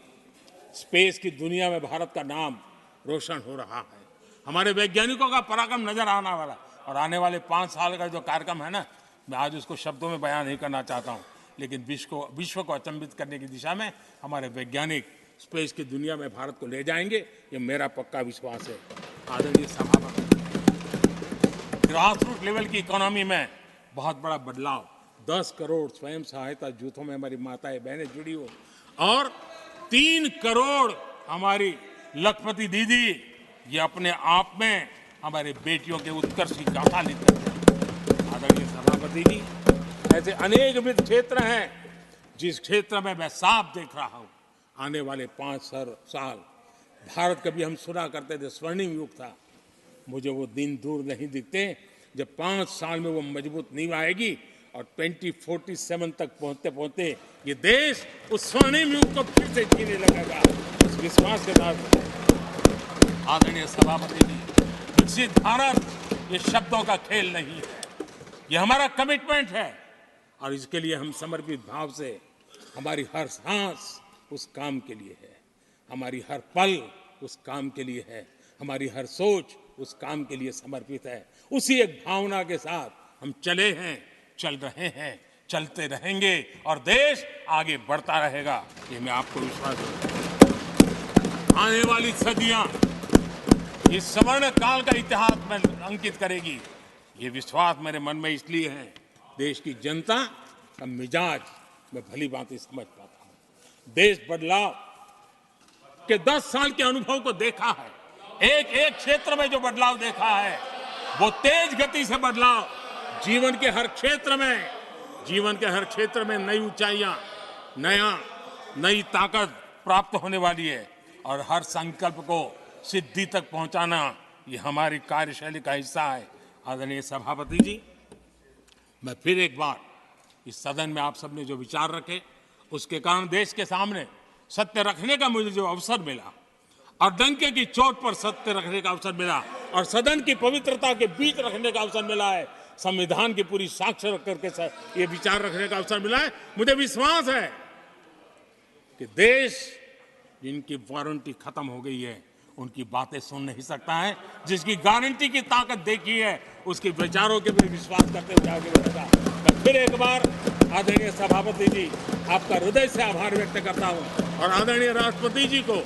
स्पेस की दुनिया में भारत का नाम रोशन हो रहा है। हमारे वैज्ञानिकों का पराक्रम नजर आने वाला और आने वाले 5 साल का जो कार्यक्रम है ना, मैं आज उसको शब्दों में बयान नहीं करना चाहता हूं, लेकिन विश्व को अचंभित करने की दिशा में हमारे वैज्ञानिक स्पेस की दुनिया में भारत को ले जाएंगे, ये मेरा पक्का विश्वास है। आदरणीय सभापति, ग्रास रूट लेवल की इकोनॉमी में बहुत बड़ा बदलाव, 10 करोड़ स्वयं सहायता जूथों में हमारी माताएं बहनें जुड़ी हो और 3 करोड़ हमारी लखपति दीदी, ये अपने आप में हमारे बेटियों के उत्कर्ष की गाथा लिखते हैं। आदरणीय सभापति जी, ऐसे अनेक विविध क्षेत्र हैं जिस क्षेत्र में मैं साफ देख रहा हूं आने वाले 5 साल भारत, कभी हम सुना करते थे स्वर्णिम युग था, मुझे वो दिन दूर नहीं दिखते जब 5 साल में वो मजबूत नींव आएगी और 2047 तक पहुंचते पहुंचते ये देश उस स्वर्णिम युग को फिर से जीने लगेगा। इस विश्वास के साथ आदरणीय सभापति जी, विकसित भारत ये शब्दों का खेल नहीं है, ये हमारा कमिटमेंट है और इसके लिए हम समर्पित भाव से, हमारी हर सांस उस काम के लिए है, हमारी हर पल उस काम के लिए है, हमारी हर सोच उस काम के लिए समर्पित है। उसी एक भावना के साथ हम चले हैं, चल रहे हैं, चलते रहेंगे और देश आगे बढ़ता रहेगा, ये मैं आपको विश्वास दूं। आने वाली सदियां इस स्वर्ण काल का इतिहास में अंकित करेगी, ये विश्वास मेरे मन में इसलिए है, देश की जनता का मिजाज मैं भली भांति समझ पाता हूं। देश बदलाव के 10 साल के अनुभव को देखा है, एक एक क्षेत्र में जो बदलाव देखा है वो तेज गति से बदलाव जीवन के हर क्षेत्र में नई ऊंचाइयां, नई ताकत प्राप्त होने वाली है और हर संकल्प को सिद्धि तक पहुंचाना ये हमारी कार्यशैली का हिस्सा है। आदरणीय सभापति जी, मैं फिर एक बार इस सदन में आप सबने जो विचार रखे उसके कारण देश के सामने सत्य रखने का मुझे जो अवसर मिला और डंके की चोट पर सत्य रखने का अवसर मिला और सदन की पवित्रता के बीच रखने का अवसर मिला है, संविधान की पूरी साक्ष्य रख करके ये विचार रखने का अवसर मिला है, मुझे विश्वास है कि देश जिनकी वारंटी खत्म हो गई है उनकी बातें सुन नहीं सकता है, जिसकी गारंटी की ताकत देखी है उसके विचारों के भी विश्वास करते हुए आगे बढ़ेगा। मैं फिर एक बार आदरणीय सभापति जी आपका हृदय से आभार व्यक्त करता हूं और आदरणीय राष्ट्रपति जी को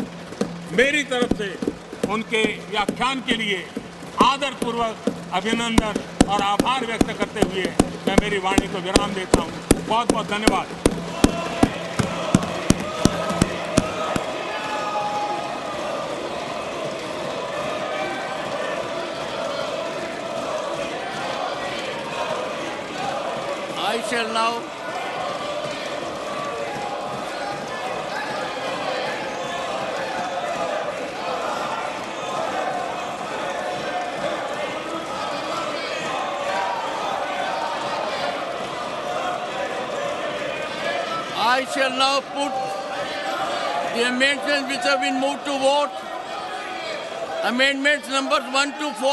मेरी तरफ से उनके व्याख्यान के लिए आदरपूर्वक अभिनंदन और आभार व्यक्त करते हुए मैं मेरी वाणी को विराम देता हूं। बहुत बहुत धन्यवाद। I shall now I shall now put the amendments which have been moved to vote. Amendments numbers 1 to 4.